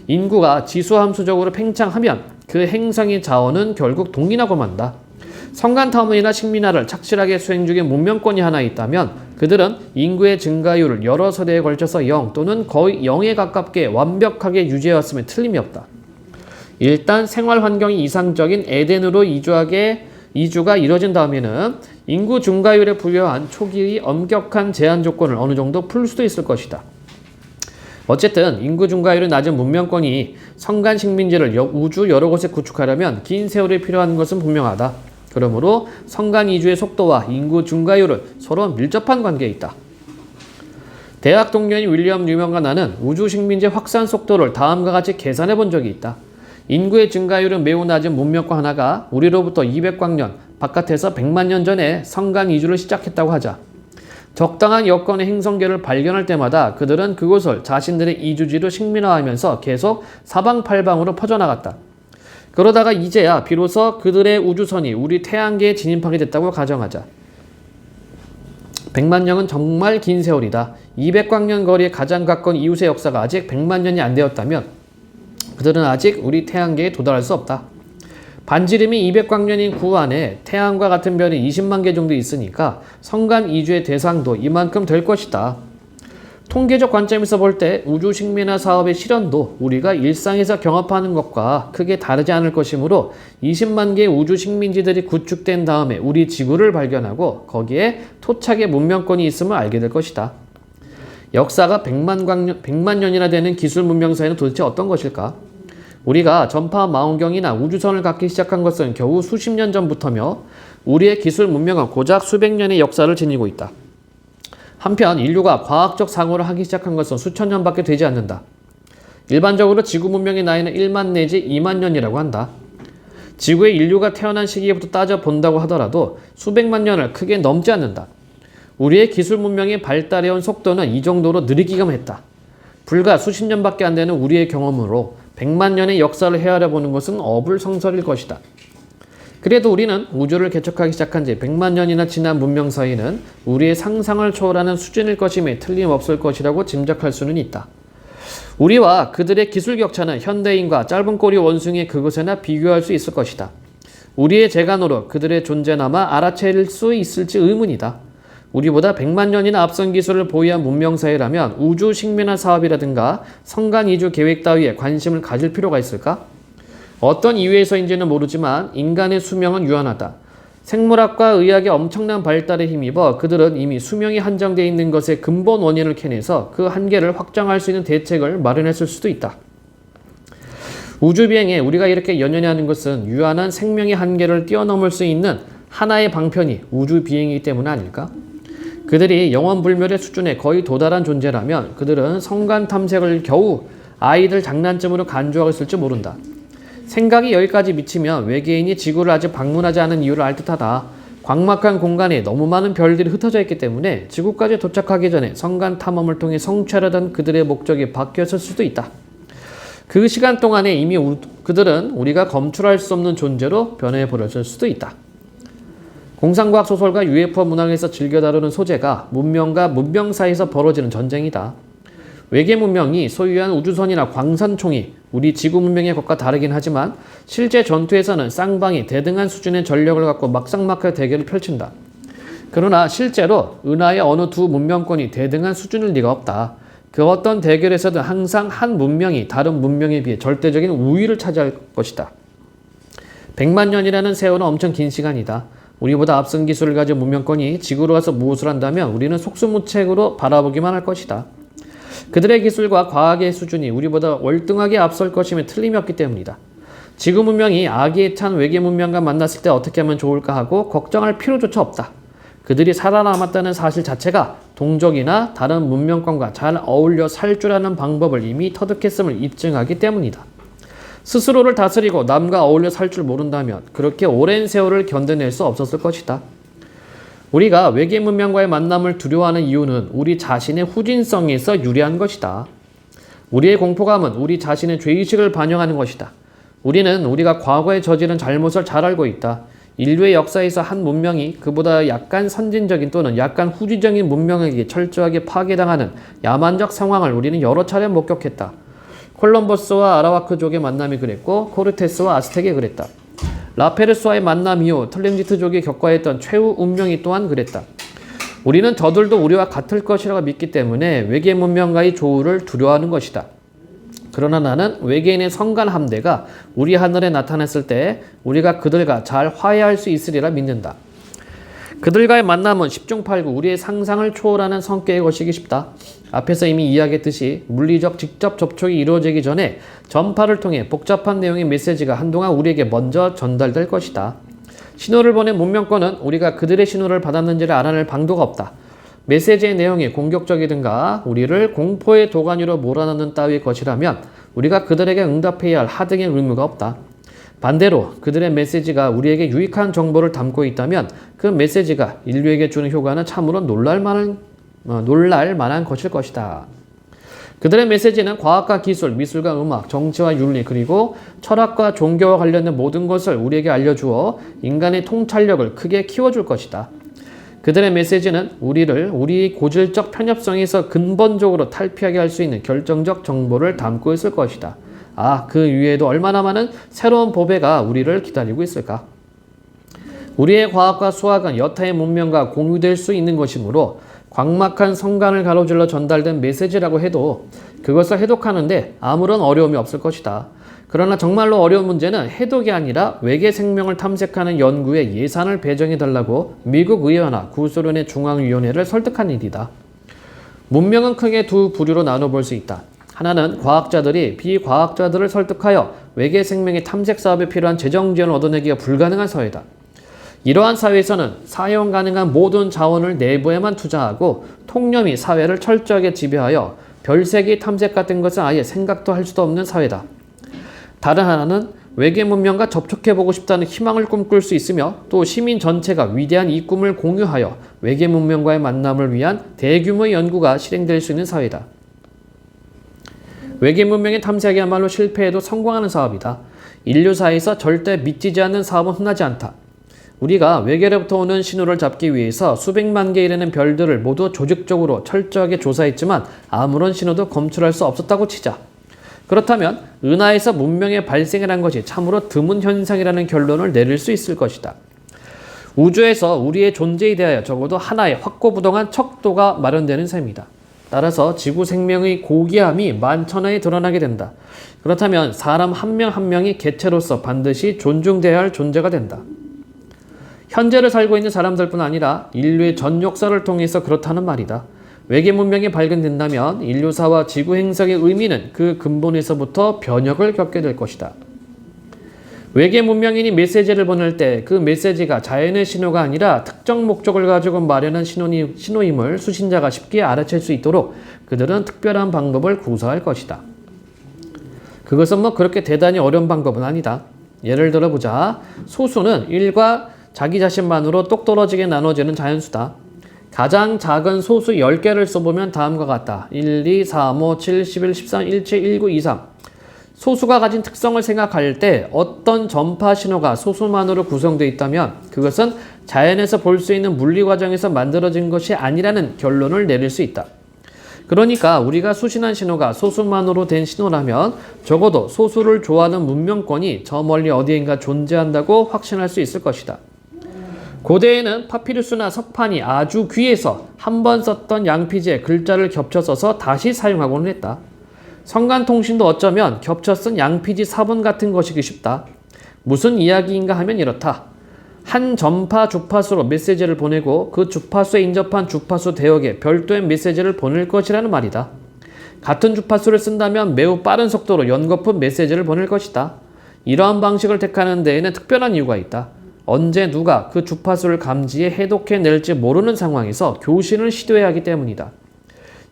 인구가 지수함수적으로 팽창하면 그 행성의 자원은 결국 동일하고 만다. 성간탐험이나 식민화를 착실하게 수행 중인 문명권이 하나 있다면 그들은 인구의 증가율을 여러 세대에 걸쳐서 0 또는 거의 0에 가깝게 완벽하게 유지해왔음에 틀림이 없다. 일단 생활 환경이 이상적인 에덴으로 이주가 이뤄진 다음에는 인구 증가율에 부여한 초기의 엄격한 제한 조건을 어느 정도 풀 수도 있을 것이다. 어쨌든 인구 증가율이 낮은 문명권이 성간 식민지를 우주 여러 곳에 구축하려면 긴 세월이 필요한 것은 분명하다. 그러므로 성간 이주의 속도와 인구 증가율은 서로 밀접한 관계에 있다. 대학 동료인 윌리엄 뉴먼과 나는 우주 식민지 확산 속도를 다음과 같이 계산해 본 적이 있다. 인구의 증가율은 매우 낮은 문명권 하나가 우리로부터 200광년, 바깥에서 100만 년 전에 성간 이주를 시작했다고 하자. 적당한 여건의 행성계를 발견할 때마다 그들은 그곳을 자신들의 이주지로 식민화하면서 계속 사방팔방으로 퍼져나갔다. 그러다가 이제야 비로소 그들의 우주선이 우리 태양계에 진입하게 됐다고 가정하자. 100만 년은 정말 긴 세월이다. 200광년 거리에 가장 가까운 이웃의 역사가 아직 100만 년이 안 되었다면 그들은 아직 우리 태양계에 도달할 수 없다. 반지름이 200광년인 구 안에 태양과 같은 별이 20만 개 정도 있으니까 성간 이주의 대상도 이만큼 될 것이다. 통계적 관점에서 볼 때 우주 식민화 사업의 실현도 우리가 일상에서 경험하는 것과 크게 다르지 않을 것이므로 20만 개의 우주 식민지들이 구축된 다음에 우리 지구를 발견하고 거기에 토착의 문명권이 있음을 알게 될 것이다. 역사가 100만 년이나 되는 기술 문명 사회는 도대체 어떤 것일까? 우리가 전파 망원경이나 우주선을 갖기 시작한 것은 겨우 수십 년 전부터며 우리의 기술 문명은 고작 수백 년의 역사를 지니고 있다. 한편 인류가 과학적 상호를 하기 시작한 것은 수천 년밖에 되지 않는다. 일반적으로 지구 문명의 나이는 1만 내지 2만 년이라고 한다. 지구의 인류가 태어난 시기부터 따져본다고 하더라도 수백만 년을 크게 넘지 않는다. 우리의 기술 문명이 발달해온 속도는 이 정도로 느리기만 했다. 불과 수십 년밖에 안 되는 우리의 경험으로 100만 년의 역사를 헤아려보는 것은 어불성설일 것이다. 그래도 우리는 우주를 개척하기 시작한 지 100만 년이나 지난 문명 사이는 우리의 상상을 초월하는 수준일 것임에 틀림없을 것이라고 짐작할 수는 있다. 우리와 그들의 기술 격차는 현대인과 짧은 꼬리 원숭이의 그것에나 비교할 수 있을 것이다. 우리의 재간으로 그들의 존재나마 알아챌 수 있을지 의문이다. 우리보다 100만 년이나 앞선 기술을 보유한 문명사회라면 우주 식민화 사업이라든가 성간 이주 계획 따위에 관심을 가질 필요가 있을까? 어떤 이유에서인지는 모르지만 인간의 수명은 유한하다. 생물학과 의학의 엄청난 발달에 힘입어 그들은 이미 수명이 한정되어 있는 것의 근본 원인을 캐내서 그 한계를 확장할 수 있는 대책을 마련했을 수도 있다. 우주 비행에 우리가 이렇게 연연해 하는 것은 유한한 생명의 한계를 뛰어넘을 수 있는 하나의 방편이 우주 비행이기 때문 아닐까? 그들이 영원불멸의 수준에 거의 도달한 존재라면 그들은 성간 탐색을 겨우 아이들 장난감으로 간주하고 있을지 모른다. 생각이 여기까지 미치면 외계인이 지구를 아직 방문하지 않은 이유를 알 듯하다. 광막한 공간에 너무 많은 별들이 흩어져 있기 때문에 지구까지 도착하기 전에 성간 탐험을 통해 성취하려던 그들의 목적이 바뀌었을 수도 있다. 그 시간 동안에 이미 그들은 우리가 검출할 수 없는 존재로 변해버렸을 수도 있다. 공상과학 소설과 UFO 문학에서 즐겨 다루는 소재가 문명과 문명 사이에서 벌어지는 전쟁이다. 외계 문명이 소유한 우주선이나 광선총이 우리 지구 문명의 것과 다르긴 하지만 실제 전투에서는 쌍방이 대등한 수준의 전력을 갖고 막상막하게 대결을 펼친다. 그러나 실제로 은하의 어느 두 문명권이 대등한 수준일 리가 없다. 그 어떤 대결에서든 항상 한 문명이 다른 문명에 비해 절대적인 우위를 차지할 것이다. 100만 년이라는 세월은 엄청 긴 시간이다. 우리보다 앞선 기술을 가진 문명권이 지구로 와서 무엇을 한다면 우리는 속수무책으로 바라보기만 할 것이다. 그들의 기술과 과학의 수준이 우리보다 월등하게 앞설 것임에 틀림이 없기 때문이다. 지구 문명이 아기에 찬 외계 문명과 만났을 때 어떻게 하면 좋을까 하고 걱정할 필요조차 없다. 그들이 살아남았다는 사실 자체가 동족이나 다른 문명권과 잘 어울려 살 줄 아는 방법을 이미 터득했음을 입증하기 때문이다. 스스로를 다스리고 남과 어울려 살 줄 모른다면 그렇게 오랜 세월을 견뎌낼 수 없었을 것이다. 우리가 외계 문명과의 만남을 두려워하는 이유는 우리 자신의 후진성에서 유래한 것이다. 우리의 공포감은 우리 자신의 죄의식을 반영하는 것이다. 우리는 우리가 과거에 저지른 잘못을 잘 알고 있다. 인류의 역사에서 한 문명이 그보다 약간 선진적인 또는 약간 후진적인 문명에게 철저하게 파괴당하는 야만적 상황을 우리는 여러 차례 목격했다. 콜럼버스와 아라와크족의 만남이 그랬고 코르테스와 아스텍이 그랬다. 라페르스와의 만남 이후 틀림지트족이 겪어야 했던 최후 운명이 또한 그랬다. 우리는 저들도 우리와 같을 것이라고 믿기 때문에 외계 문명과의 조우를 두려워하는 것이다. 그러나 나는 외계인의 성간 함대가 우리 하늘에 나타났을 때 우리가 그들과 잘 화해할 수 있으리라 믿는다. 그들과의 만남은 10중 8구 우리의 상상을 초월하는 성격의 것이기 쉽다. 앞에서 이미 이야기했듯이 물리적 직접 접촉이 이루어지기 전에 전파를 통해 복잡한 내용의 메시지가 한동안 우리에게 먼저 전달될 것이다. 신호를 보낸 문명권은 우리가 그들의 신호를 받았는지를 알아낼 방도가 없다. 메시지의 내용이 공격적이든가 우리를 공포의 도가니로 몰아넣는 따위의 것이라면 우리가 그들에게 응답해야 할 하등의 의무가 없다. 반대로 그들의 메시지가 우리에게 유익한 정보를 담고 있다면 그 메시지가 인류에게 주는 효과는 참으로 놀랄 만한 것일 것이다. 그들의 메시지는 과학과 기술, 미술과 음악, 정치와 윤리, 그리고 철학과 종교와 관련된 모든 것을 우리에게 알려주어 인간의 통찰력을 크게 키워줄 것이다. 그들의 메시지는 우리 고질적 편협성에서 근본적으로 탈피하게 할 수 있는 결정적 정보를 담고 있을 것이다. 그 위에도 얼마나 많은 새로운 보배가 우리를 기다리고 있을까? 우리의 과학과 수학은 여타의 문명과 공유될 수 있는 것이므로 광막한 성간을 가로질러 전달된 메시지라고 해도 그것을 해독하는데 아무런 어려움이 없을 것이다. 그러나 정말로 어려운 문제는 해독이 아니라 외계 생명을 탐색하는 연구에 예산을 배정해달라고 미국 의회나 구소련의 중앙위원회를 설득한 일이다. 문명은 크게 두 부류로 나눠볼 수 있다. 하나는 과학자들이 비과학자들을 설득하여 외계 생명의 탐색 사업에 필요한 재정 지원을 얻어내기가 불가능한 사회다. 이러한 사회에서는 사용 가능한 모든 자원을 내부에만 투자하고 통념이 사회를 철저하게 지배하여 별세계 탐색 같은 것은 아예 생각도 할 수도 없는 사회다. 다른 하나는 외계 문명과 접촉해보고 싶다는 희망을 꿈꿀 수 있으며 또 시민 전체가 위대한 이 꿈을 공유하여 외계 문명과의 만남을 위한 대규모의 연구가 실행될 수 있는 사회다. 외계 문명의 탐색이야말로 실패해도 성공하는 사업이다. 인류사에서 절대 믿지지 않는 사업은 흔하지 않다. 우리가 외계로부터 오는 신호를 잡기 위해서 수백만 개에 이르는 별들을 모두 조직적으로 철저하게 조사했지만 아무런 신호도 검출할 수 없었다고 치자. 그렇다면 은하에서 문명의 발생이라는 것이 참으로 드문 현상이라는 결론을 내릴 수 있을 것이다. 우주에서 우리의 존재에 대하여 적어도 하나의 확고부동한 척도가 마련되는 셈이다. 따라서 지구 생명의 고귀함이 만천하에 드러나게 된다. 그렇다면 사람 한 명 한 명이 개체로서 반드시 존중되어야 할 존재가 된다. 현재를 살고 있는 사람들뿐 아니라 인류의 전 역사를 통해서 그렇다는 말이다. 외계 문명이 발견된다면 인류사와 지구 행성의 의미는 그 근본에서부터 변혁을 겪게 될 것이다. 외계 문명인이 메시지를 보낼 때 그 메시지가 자연의 신호가 아니라 특정 목적을 가지고 마련한 신호임을 수신자가 쉽게 알아챌 수 있도록 그들은 특별한 방법을 구사할 것이다. 그것은 뭐 그렇게 대단히 어려운 방법은 아니다. 예를 들어보자. 소수는 1과 자기 자신만으로 똑 떨어지게 나눠지는 자연수다. 가장 작은 소수 10개를 써보면 다음과 같다. 1, 2, 3, 5, 7, 11, 13, 17, 19, 23. 소수가 가진 특성을 생각할 때 어떤 전파 신호가 소수만으로 구성되어 있다면 그것은 자연에서 볼 수 있는 물리 과정에서 만들어진 것이 아니라는 결론을 내릴 수 있다. 그러니까 우리가 수신한 신호가 소수만으로 된 신호라면 적어도 소수를 좋아하는 문명권이 저 멀리 어디엔가 존재한다고 확신할 수 있을 것이다. 고대에는 파피루스나 석판이 아주 귀해서 한 번 썼던 양피지에 글자를 겹쳐 써서 다시 사용하고는 했다. 성간통신도 어쩌면 겹쳐 쓴 양피지 사본 같은 것이기 쉽다. 무슨 이야기인가 하면 이렇다. 한 전파 주파수로 메시지를 보내고 그 주파수에 인접한 주파수 대역에 별도의 메시지를 보낼 것이라는 말이다. 같은 주파수를 쓴다면 매우 빠른 속도로 연거푸 메시지를 보낼 것이다. 이러한 방식을 택하는 데에는 특별한 이유가 있다. 언제 누가 그 주파수를 감지해 해독해낼지 모르는 상황에서 교신을 시도해야 하기 때문이다.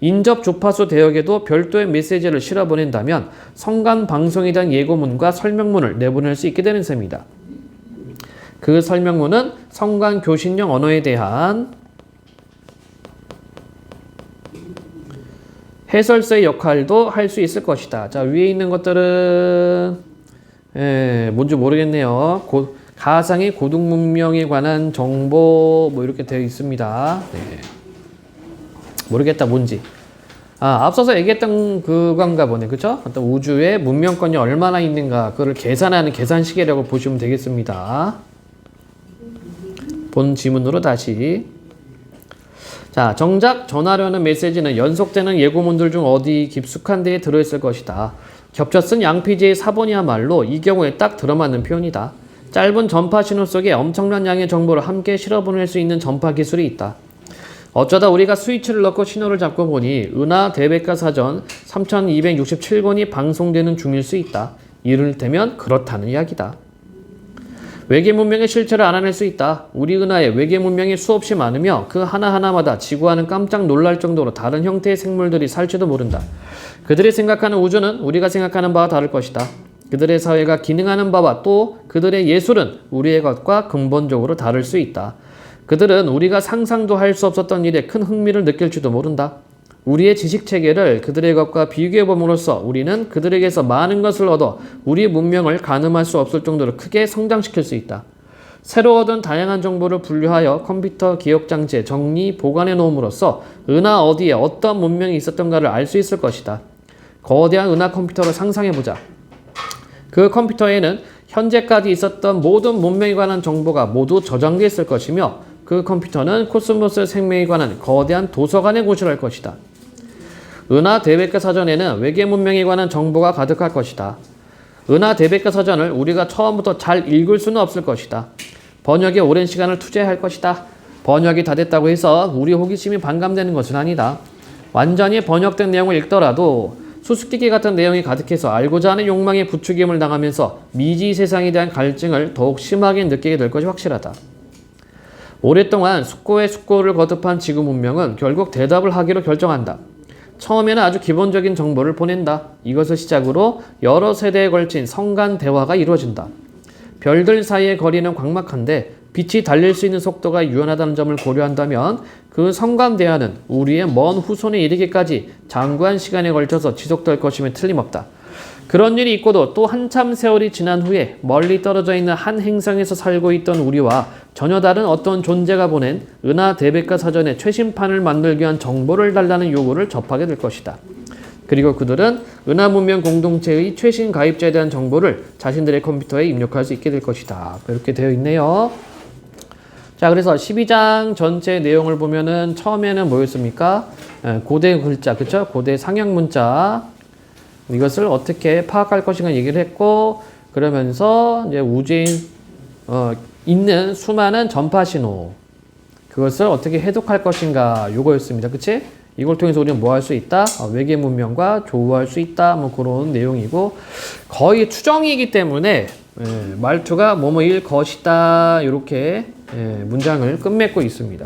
인접 주파수 대역에도 별도의 메시지를 실어 보낸다면 성간 방송에 대한 예고문과 설명문을 내보낼 수 있게 되는 셈이다. 그 설명문은 성간 교신용 언어에 대한 해설서의 역할도 할 수 있을 것이다. 자, 위에 있는 것들은 뭔지 모르겠네요. 가상의 고등 문명에 관한 정보 뭐 이렇게 되어 있습니다. 네. 모르겠다 뭔지. 앞서서 얘기했던 그건가 보네. 그쵸? 어떤 우주에 문명권이 얼마나 있는가 그걸 계산하는 계산식이라고 보시면 되겠습니다. 본 지문으로 다시. 자, 정작 전하려는 메시지는 연속되는 예고문들 중 어디 깊숙한 데에 들어있을 것이다. 겹쳐 쓴 양피지의 사본이야말로 이 경우에 딱 들어맞는 표현이다. 짧은 전파 신호 속에 엄청난 양의 정보를 함께 실어보낼 수 있는 전파 기술이 있다. 어쩌다 우리가 스위치를 넣고 신호를 잡고 보니 은하 대백과 사전 3267권이 방송되는 중일 수 있다. 이를테면 그렇다는 이야기다. 외계 문명의 실체를 알아낼 수 있다. 우리 은하에 외계 문명이 수없이 많으며 그 하나하나마다 지구와는 깜짝 놀랄 정도로 다른 형태의 생물들이 살지도 모른다. 그들이 생각하는 우주는 우리가 생각하는 바와 다를 것이다. 그들의 사회가 기능하는 바와 또 그들의 예술은 우리의 것과 근본적으로 다를 수 있다. 그들은 우리가 상상도 할 수 없었던 일에 큰 흥미를 느낄지도 모른다. 우리의 지식체계를 그들의 것과 비교해봄으로써 우리는 그들에게서 많은 것을 얻어 우리 문명을 가늠할 수 없을 정도로 크게 성장시킬 수 있다. 새로 얻은 다양한 정보를 분류하여 컴퓨터 기억장치에 정리, 보관해 놓음으로써 은하 어디에 어떤 문명이 있었던가를 알 수 있을 것이다. 거대한 은하 컴퓨터를 상상해보자. 그 컴퓨터에는 현재까지 있었던 모든 문명에 관한 정보가 모두 저장되어 있을 것이며 그 컴퓨터는 코스모스 생명에 관한 거대한 도서관에 고시할 것이다. 은하 대백과 사전에는 외계 문명에 관한 정보가 가득할 것이다. 은하 대백과 사전을 우리가 처음부터 잘 읽을 수는 없을 것이다. 번역에 오랜 시간을 투자할 것이다. 번역이 다 됐다고 해서 우리 호기심이 반감되는 것은 아니다. 완전히 번역된 내용을 읽더라도 수수께끼 같은 내용이 가득해서 알고자 하는 욕망에 부추김을 당하면서 미지 세상에 대한 갈증을 더욱 심하게 느끼게 될 것이 확실하다. 오랫동안 숙고에 숙고를 거듭한 지구 문명은 결국 대답을 하기로 결정한다. 처음에는 아주 기본적인 정보를 보낸다. 이것을 시작으로 여러 세대에 걸친 성간 대화가 이루어진다. 별들 사이의 거리는 광막한데 빛이 달릴 수 있는 속도가 유연하다는 점을 고려한다면 그 성간 대화는 우리의 먼 후손에 이르기까지 장구한 시간에 걸쳐서 지속될 것임에 틀림없다. 그런 일이 있고도 또 한참 세월이 지난 후에 멀리 떨어져 있는 한 행성에서 살고 있던 우리와 전혀 다른 어떤 존재가 보낸 은하 대백과 사전의 최신판을 만들기 위한 정보를 달라는 요구를 접하게 될 것이다. 그리고 그들은 은하 문명 공동체의 최신 가입자에 대한 정보를 자신들의 컴퓨터에 입력할 수 있게 될 것이다. 이렇게 되어 있네요. 자, 그래서 12장 전체 내용을 보면은 처음에는 뭐였습니까? 고대 글자, 그쵸? 고대 상형 문자. 이것을 어떻게 파악할 것인가 얘기를 했고, 그러면서 이제 우주에 있는 수많은 전파 신호, 그것을 어떻게 해독할 것인가, 요거였습니다. 그치? 이걸 통해서 우리는 뭐 할 수 있다? 외계 문명과 조우할 수 있다. 뭐 그런 내용이고, 거의 추정이기 때문에 말투가 뭐뭐일 것이다 이렇게 문장을 끝맺고 있습니다.